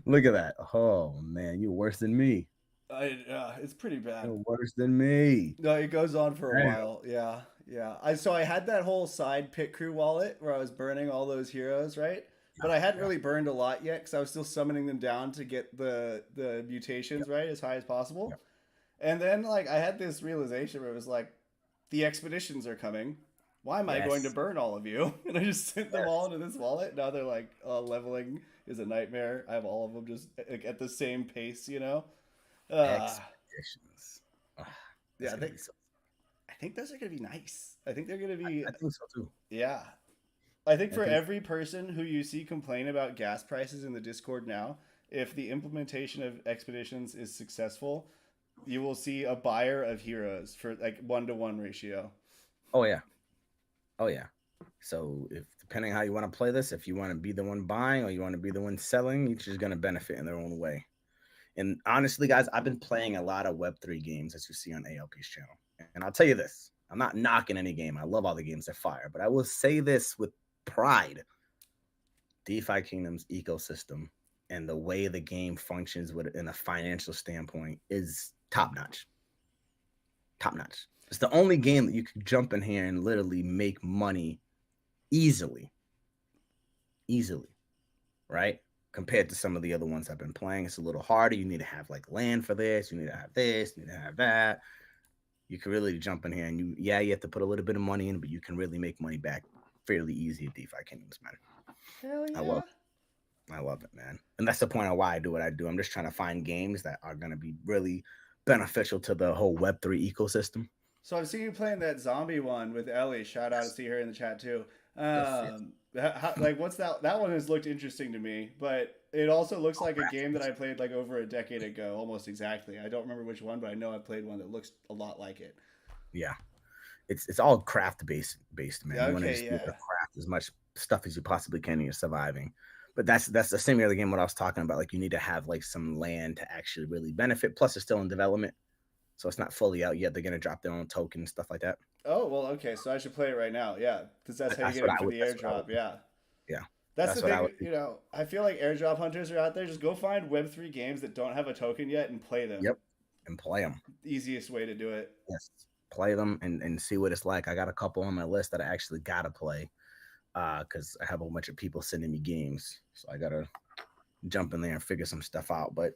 Look at that. Oh man, you're worse than me. It's pretty bad. You're worse than me. No, it goes on for a while. Yeah. So I had that whole side pit crew wallet where I was burning all those heroes, right? But I hadn't really burned a lot yet because I was still summoning them down to get the mutations right as high as possible. Yep. And then like I had this realization where it was like, the expeditions are coming. Why am I going to burn all of you? And I just sent them all into this wallet. Now they're like, leveling is a nightmare. I have all of them just like, at the same pace, you know? Expeditions. Yeah, I think those are going to be nice. I think they're going to be... I think so too. Yeah. I think every person who you see complain about gas prices in the Discord now, if the implementation of expeditions is successful, you will see a buyer of heroes for like 1-to-1 ratio. Oh yeah. So if depending on how you want to play this, if you want to be the one buying or you want to be the one selling, each is going to benefit in their own way. And honestly, guys, I've been playing a lot of Web3 games, as you see on ALP's channel. And I'll tell you this, I'm not knocking any game. I love all the games that fire, but I will say this with pride. DeFi Kingdom's ecosystem and the way the game functions in a financial standpoint is top-notch. Top-notch. It's the only game that you can jump in here and literally make money easily, right? Compared to some of the other ones I've been playing. It's a little harder. You need to have like land for this. You need to have this. You need to have that. You can really jump in here and you have to put a little bit of money in, but you can really make money back fairly easy at DeFi Kingdoms, man. Hell yeah. I love it, man. And that's the point of why I do what I do. I'm just trying to find games that are going to be really beneficial to the whole Web3 ecosystem. So I've seen you playing that zombie one with Ellie. Shout out to see her in the chat too. Yes. Like, what's that? That one has looked interesting to me, but it also looks like a game that I played like over a decade ago, almost exactly. I don't remember which one, but I know I played one that looks a lot like it. Yeah, it's all craft based, man. Yeah, You want to okay, just be able to yeah. craft as much stuff as you possibly can in your surviving. But that's the same other game what I was talking about. Like you need to have like some land to actually really benefit. Plus, it's still in development, so it's not fully out yet. They're gonna drop their own token and stuff like that. Oh, well, okay, so I should play it right now. Yeah, because that's how you That's get what in I for would. the That's what I would. airdrop. Yeah. Yeah, That's the that's what I thing, would. I feel like airdrop hunters are out there. Just go find Web3 games that don't have a token yet and play them. Yep, and play them. Easiest way to do it. Yes, play them and see what it's like. I got a couple on my list that I actually gotta play, because I have a bunch of people sending me games, so I gotta jump in there and figure some stuff out. But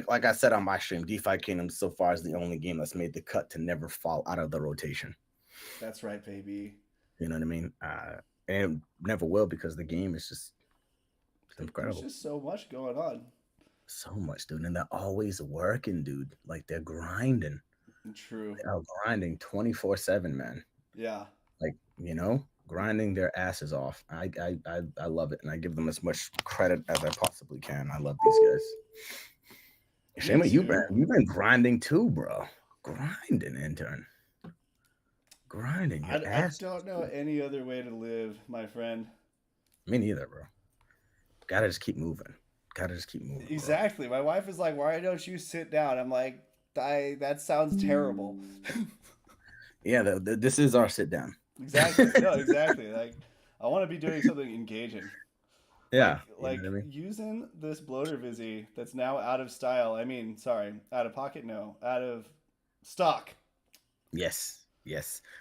like I said on my stream, DeFi Kingdom so far is the only game that's made the cut to never fall out of the rotation. That's right, baby. You know what I mean? And it never will because the game is just incredible. There's just so much going on. So much, dude. And they're always working, dude. Like they're grinding. True. They're grinding 24/7, man. Yeah. Like, grinding their asses off. I love it. And I give them as much credit as I possibly can. I love these guys. Shema, you've been grinding too, bro. Grinding, intern. Grinding your ass. I don't know any other way to live, my friend. Me neither, bro. Gotta just keep moving. Exactly. Bro. My wife is like, "Why don't you sit down?" I'm like, that sounds terrible. Yeah, this is our sit down. Exactly. No, exactly. Like, I want to be doing something engaging. Yeah. Like you know what I mean? using this bloater Vizzy that's now out of style. I mean, sorry, out of pocket. No, out of stock. Yes.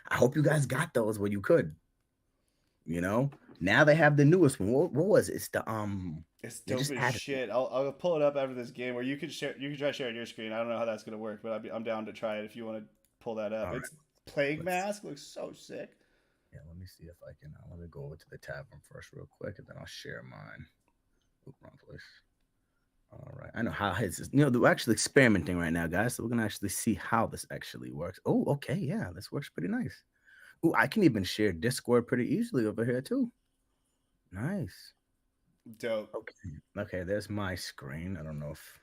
I hope you guys got those when you could. Now they have the newest one. What was it? It's the It's dope as shit. I'll pull it up after this game, or you can share. You can try sharing your screen. I don't know how that's gonna work, but I'm down to try it if you want to pull that up. All It's Plague Mask. Looks so sick. Yeah, let me see if I can. Let me go over to the tavern first, real quick, and then I'll share mine. Oop, wrong place. All right, I know how his. We're actually experimenting right now, guys. So we're gonna actually see how this actually works. Oh, okay, yeah, this works pretty nice. Oh, I can even share Discord pretty easily over here too. Nice. Dope. Okay. There's my screen. I don't know if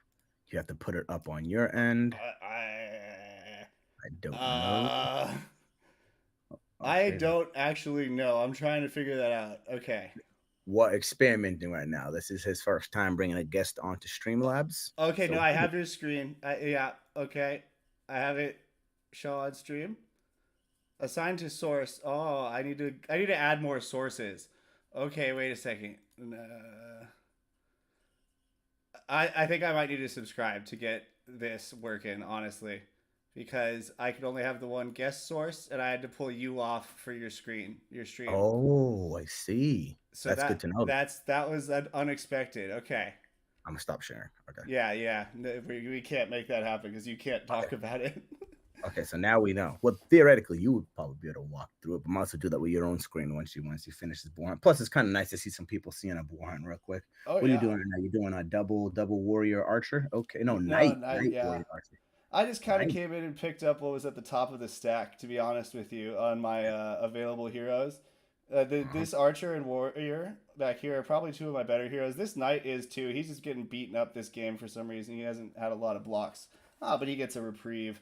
you have to put it up on your end. I don't know. I don't actually know. I'm trying to figure that out. Okay. What experimenting right now? This is his first time bringing a guest onto Streamlabs. Okay, so, no, I have your screen. Yeah, okay. I have it show on stream. Assign to source. Oh, I need to add more sources. Okay, wait a second. I think I might need to subscribe to get this working, honestly, because I could only have the one guest source, and I had to pull you off for your stream. Oh, I see. So that's good to know. That was unexpected. Okay. I'm gonna stop sharing. Okay. Yeah. We can't make that happen because you can't talk about it. Okay, so now we know. Well, theoretically, you would probably be able to walk through it, but I'm also do that with your own screen once you finish this board hunt. Plus, it's kind of nice to see some people seeing a board hunt real quick. What are you doing now? You doing a double warrior archer? Okay, night warrior archer. I just kind of came in and picked up what was at the top of the stack, to be honest with you, on my available heroes. This archer and warrior back here are probably two of my better heroes. This knight is too. He's just getting beaten up this game for some reason. He hasn't had a lot of blocks. But he gets a reprieve.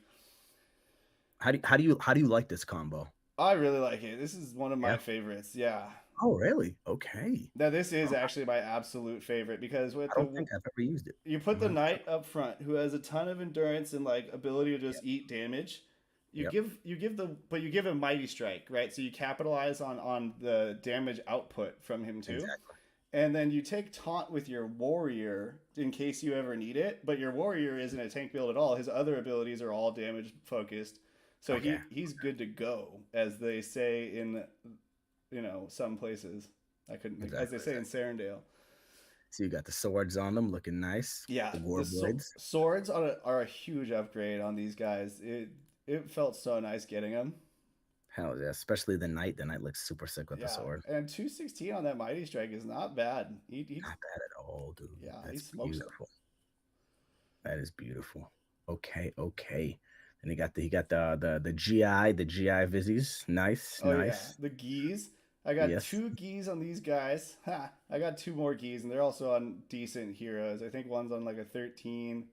How do you like this combo? I really like it. This is one of my favorites. Yeah. Oh, really? Okay. Now this is actually my absolute favorite because I don't think I've ever used it. You put the knight up front, who has a ton of endurance and like ability to just eat damage. You give him mighty strike, right? So you capitalize on the damage output from him too. Exactly. And then you take taunt with your warrior in case you ever need it, but your warrior isn't a tank build at all. His other abilities are all damage focused. So he's good to go, as they say in some places. I couldn't think, as they say in Serendale. So you got the swords on them, looking nice. Yeah, the war blades. Swords are a huge upgrade on these guys. It felt so nice getting them. Hell yeah, especially the knight. The knight looks super sick with the sword. And 216 on that mighty strike is not bad. Not bad at all, dude. Yeah, that's he smokes beautiful. That is beautiful. Okay. And he got the GI Vizzies. Nice. Yeah. The geese. I got Yes. 2 geese on these guys. Ha! I got 2 more geese, and they're also on decent heroes. I think one's on like a 13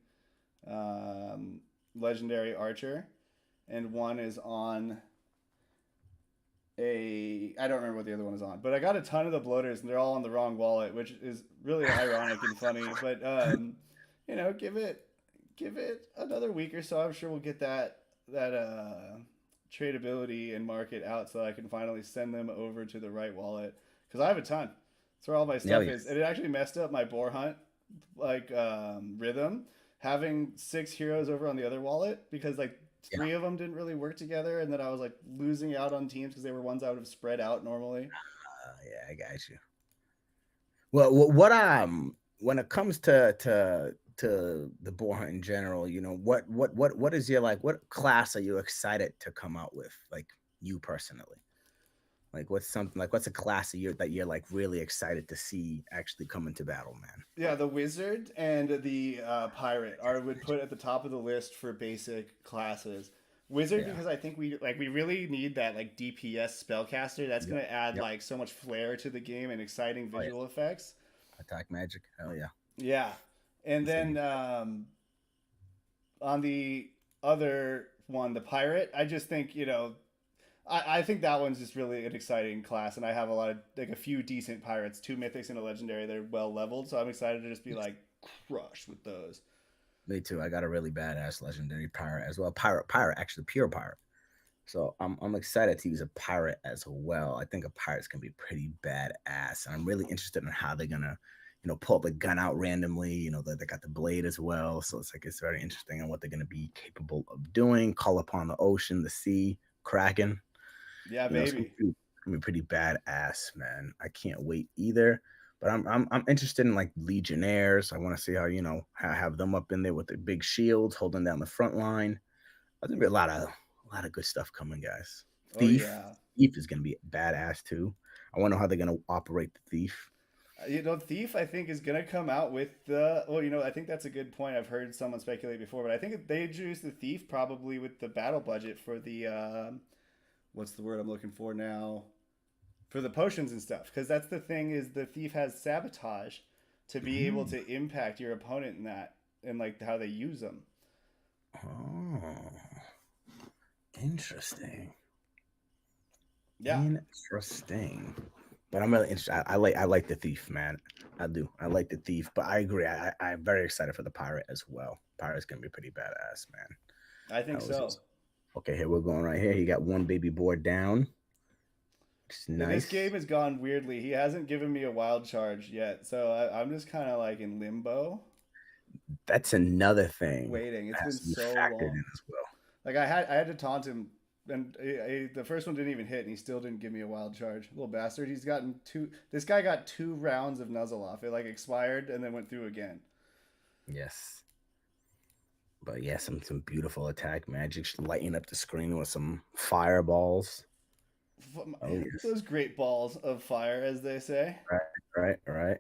um, legendary archer, and one is on a I don't remember what the other one is on, but I got a ton of the bloaters, and they're all on the wrong wallet, which is really ironic and funny. But give it another week or so. I'm sure we'll get that tradability and market out, so I can finally send them over to the right wallet because I have a ton. That's where all my Yeah, stuff is, and it actually messed up my boar hunt rhythm having 6 heroes over on the other wallet because like yeah. 3 of them didn't really work together, and then I was like losing out on teams because they were ones I would have spread out normally. Yeah, I got you. Well, what when it comes to the boar hunt in general, what is your like? What class are you excited to come out with? Like you personally, like what's a class that you're like really excited to see actually come into battle, man? Yeah, the wizard and the pirate are would put at the top of the list for basic classes. Wizard Yeah. because I think we really need that like DPS spellcaster. That's Yep. gonna add Yep. like so much flair to the game and exciting Oh yeah. visual effects. Attack magic. Hell yeah. Yeah, and Same. then on the other one, the pirate, I just think I think that one's just really an exciting class, and I have a few decent pirates, 2 mythics and a legendary. They're well leveled, so I'm excited to just be like crushed with those. Me too. I got a really badass legendary pirate as well. Pirate, actually pure pirate. So I'm excited to use a pirate as well. I think a pirate's gonna be pretty badass, and I'm really interested in how they're gonna, pull the gun out randomly. They got the blade as well, so it's very interesting on what they're gonna be capable of doing. Call upon the ocean, the sea, kraken. Yeah, It's baby. gonna be pretty badass, man. I can't wait either. But I'm interested in like legionnaires. I want to see how have them up in there with the big shields holding down the front line. I think there's a lot of good stuff coming, guys. Oh Thief, yeah. Thief is gonna be badass too. I want to know how they're gonna operate the Thief. Thief, I think, is going to come out with I think that's a good point. I've heard someone speculate before, but I think they introduced the Thief probably with the battle budget for the, what's the word I'm looking for now? For the potions and stuff. Because that's the thing is the Thief has sabotage to be able to impact your opponent in that and like how they use them. Oh, interesting. Yeah. Interesting. But I'm really interested. I like the Thief, man. I do. I like the Thief, but I agree. I'm very excited for the Pirate as well. Pirate's gonna be pretty badass, man. I think so. Okay, here we're going right here. He got one baby board down. It's And nice. this game has gone weirdly. He hasn't given me a wild charge yet, so I'm just kind of like in limbo, That's another thing. waiting. It's that been has to be so factored long. in as well. Like I had to taunt him, and the first one didn't even hit, and he still didn't give me a wild charge. Little bastard. He's gotten two. This guy got 2 rounds of nuzzle off. It like expired and then went through again. Yes. But yeah, some beautiful attack magic, lighting up the screen with some fireballs. Oh, yes. Those great balls of fire, as they say. Right.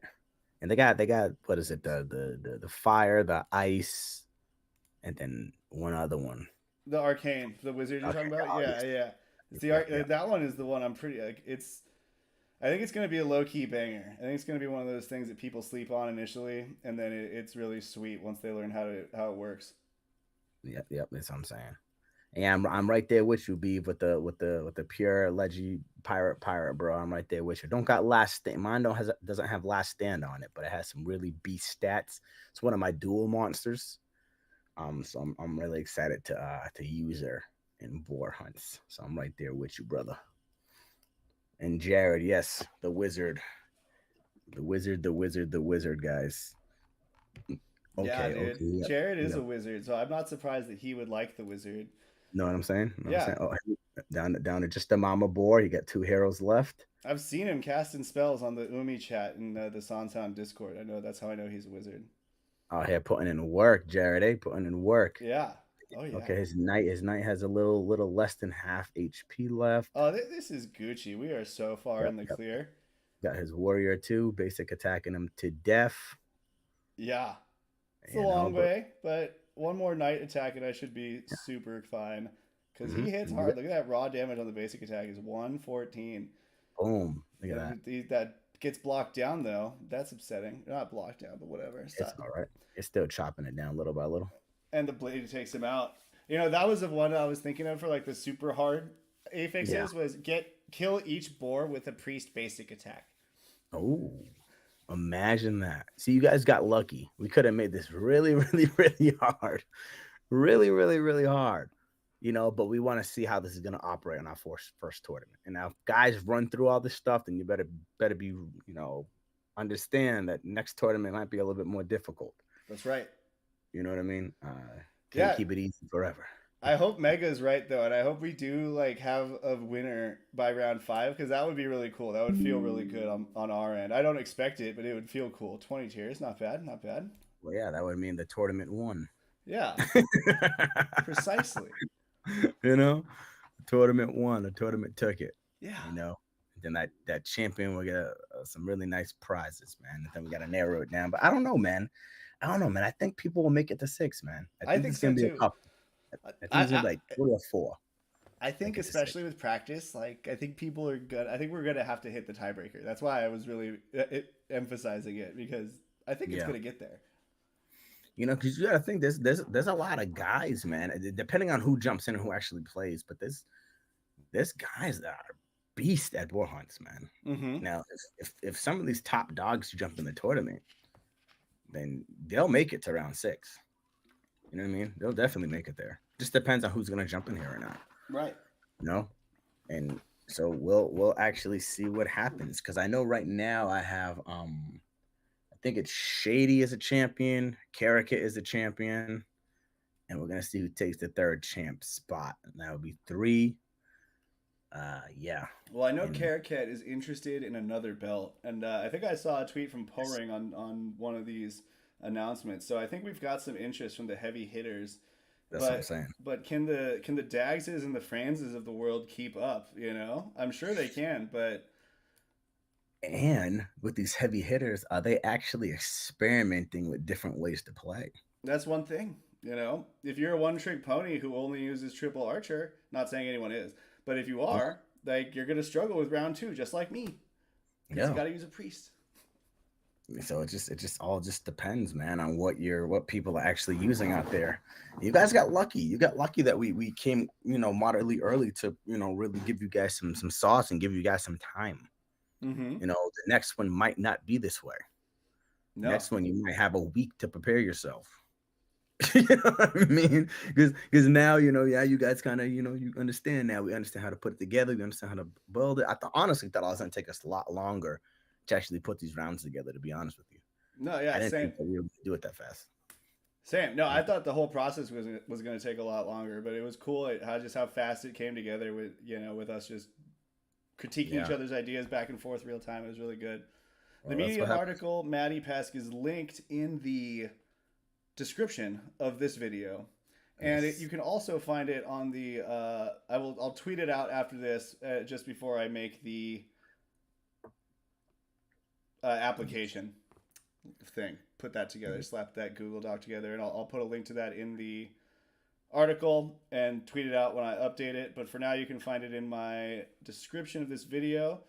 And they got what is it? The fire, the ice, and then one other one. The arcane, the wizard you're talking about. Oh, Yeah, yes. yeah. It's the Yeah. that one is the one I'm pretty like. I think it's gonna be a low key banger. I think it's gonna be one of those things that people sleep on initially, and then it's really sweet once they learn how it works. Yep. That's what I'm saying. Yeah, I'm right there with you, Beeve, with the pure leggy pirate, bro. I'm right there with you. Don't got last stand. Mine doesn't have last stand on it, but it has some really beast stats. It's one of my dual monsters. So I'm really excited to use her in boar hunts. So I'm right there with you, brother. And Jared, yes, the wizard, guys. Okay, Yeah, dude. okay. Yep, Jared is yep. a wizard, so I'm not surprised that he would like the wizard. Know what I'm saying? Yeah. Oh, down to just a mama boar. You got 2 heroes left. I've seen him casting spells on the Umi chat in the Sansan Discord. I know that's how I know he's a wizard. Out here putting in work, Jared. Putting in work. Yeah. Oh yeah. Okay, his knight has a little less than half HP left. Oh, this is Gucci. We are so far in the clear. Got his warrior too, basic attacking him to death. Yeah. It's a long way, but one more knight attack and I should be super fine. Because he hits hard. Look at that raw damage on the basic attack is 114. Boom. Look at that. That gets blocked down though. That's upsetting. Not blocked down, but whatever. It's all right. It's still chopping it down little by little. And the blade takes him out. You know, that was the one I was thinking of for like the super hard affixes was kill each boar with a priest basic attack. Oh, imagine that. See, you guys got lucky. We could have made this really, really, really hard. Really, really, really hard. You know, but we want to see how this is going to operate on our first tournament. And now if guys run through all this stuff, then you better be, you know, understand that next tournament might be a little bit more difficult. That's right. You know what I mean? Can't keep it easy forever. I hope Mega's right though, and I hope we do like have a winner by round 5 because that would be really cool. That would feel really good on our end. I don't expect it, but it would feel cool. 20 tiers, not bad, not bad. Well, yeah, that would mean the tournament won. Yeah, precisely. You know, the tournament won. The tournament took it. Yeah. You know, then that champion will get some really nice prizes, man. And then we got to narrow it down. But I don't know, man. I think people will make it to 6, man. I think it's so gonna be too. a couple. I think it's gonna be like 3 or 4. I think especially with practice, like I think people are good. I think we're gonna have to hit the tiebreaker. That's why I was really emphasizing it because I think it's gonna get there. You know, because you gotta think there's a lot of guys, man. Depending on who jumps in and who actually plays, but there's guys that are beasts at boar hunts, man. Mm-hmm. Now, if some of these top dogs jump in the tournament, then they'll make it to round 6. You know what I mean? They'll definitely make it there. Just depends on who's gonna jump in here or not. Right. You know? And so we'll actually see what happens. Because I know right now I have I think it's Shady as a champion, Karaka is a champion, and we're gonna see who takes the 3rd champ spot. And that would be 3. Yeah. Well, I know Karaket is interested in another belt, and I think I saw a tweet from Poring on one of these announcements. So I think we've got some interest from the heavy hitters. That's what I'm saying. But can the Dagses and the Franzes of the world keep up? You know, I'm sure they can, but. And with these heavy hitters, are they actually experimenting with different ways to play? That's one thing. You know, if you're a one-trick pony who only uses triple archer, not saying anyone is, but if you are, like, you're gonna struggle with round 2, just like me. Yeah, you got to use a priest. So it just all depends, man, on what people are actually using out there. You guys got lucky. You got lucky that we came, you know, moderately early to, you know, really give you guys some sauce and give you guys some time. Mm-hmm. You know, the next one might not be this way. No. Next one, you might have a week to prepare yourself. You know what I mean? Because now, you know, yeah, you guys kind of, you know, you understand now. We understand how to put it together. We understand how to build it. I honestly thought it was going to take us a lot longer to actually put these rounds together, to be honest with you. No, yeah, I didn't same. think that we would do it that fast. Same. No, I thought the whole process was going to take a lot longer, but it was cool how fast it came together with, you know, with us just critiquing each other's ideas back and forth real time. It was really good. The Medium article, Maddie Pesk, is linked in the description of this video, and you can also find it on the I'll tweet it out after this, just before I make the application thing, put that together, slap that Google Doc together, and I'll put a link to that in the article and tweet it out when I update it. But for now, you can find it in my description of this video.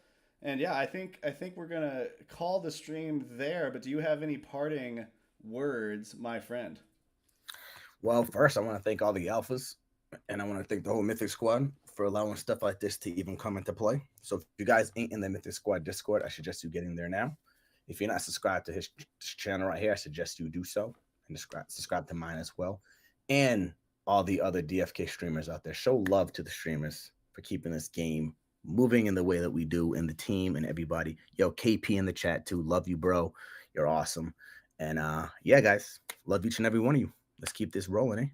And yeah, I think we're gonna call the stream there. But do you have any parting words, my friend? Well, first, I want to thank all the alphas, and I want to thank the whole Mythic Squad for allowing stuff like this to even come into play. So if you guys ain't in the Mythic Squad Discord, I suggest you getting there now. If you're not subscribed to his channel right here, I suggest you do so, and subscribe to mine as well. And all the other DFK streamers out there, show love to the streamers for keeping this game moving in the way that we do, and the team and everybody. Yo, KP in the chat too. Love you, bro. You're awesome. And yeah, guys, love each and every one of you. Let's keep this rolling, eh?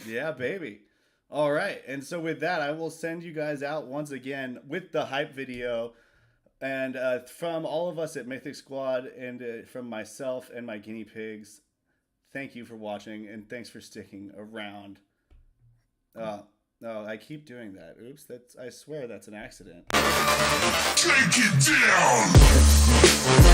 Yeah, baby. All right. And so with that, I will send you guys out once again with the hype video. And from all of us at Mythic Squad, and from myself and my guinea pigs, thank you for watching, and thanks for sticking around. No, I keep doing that. Oops, I swear that's an accident. Take it down!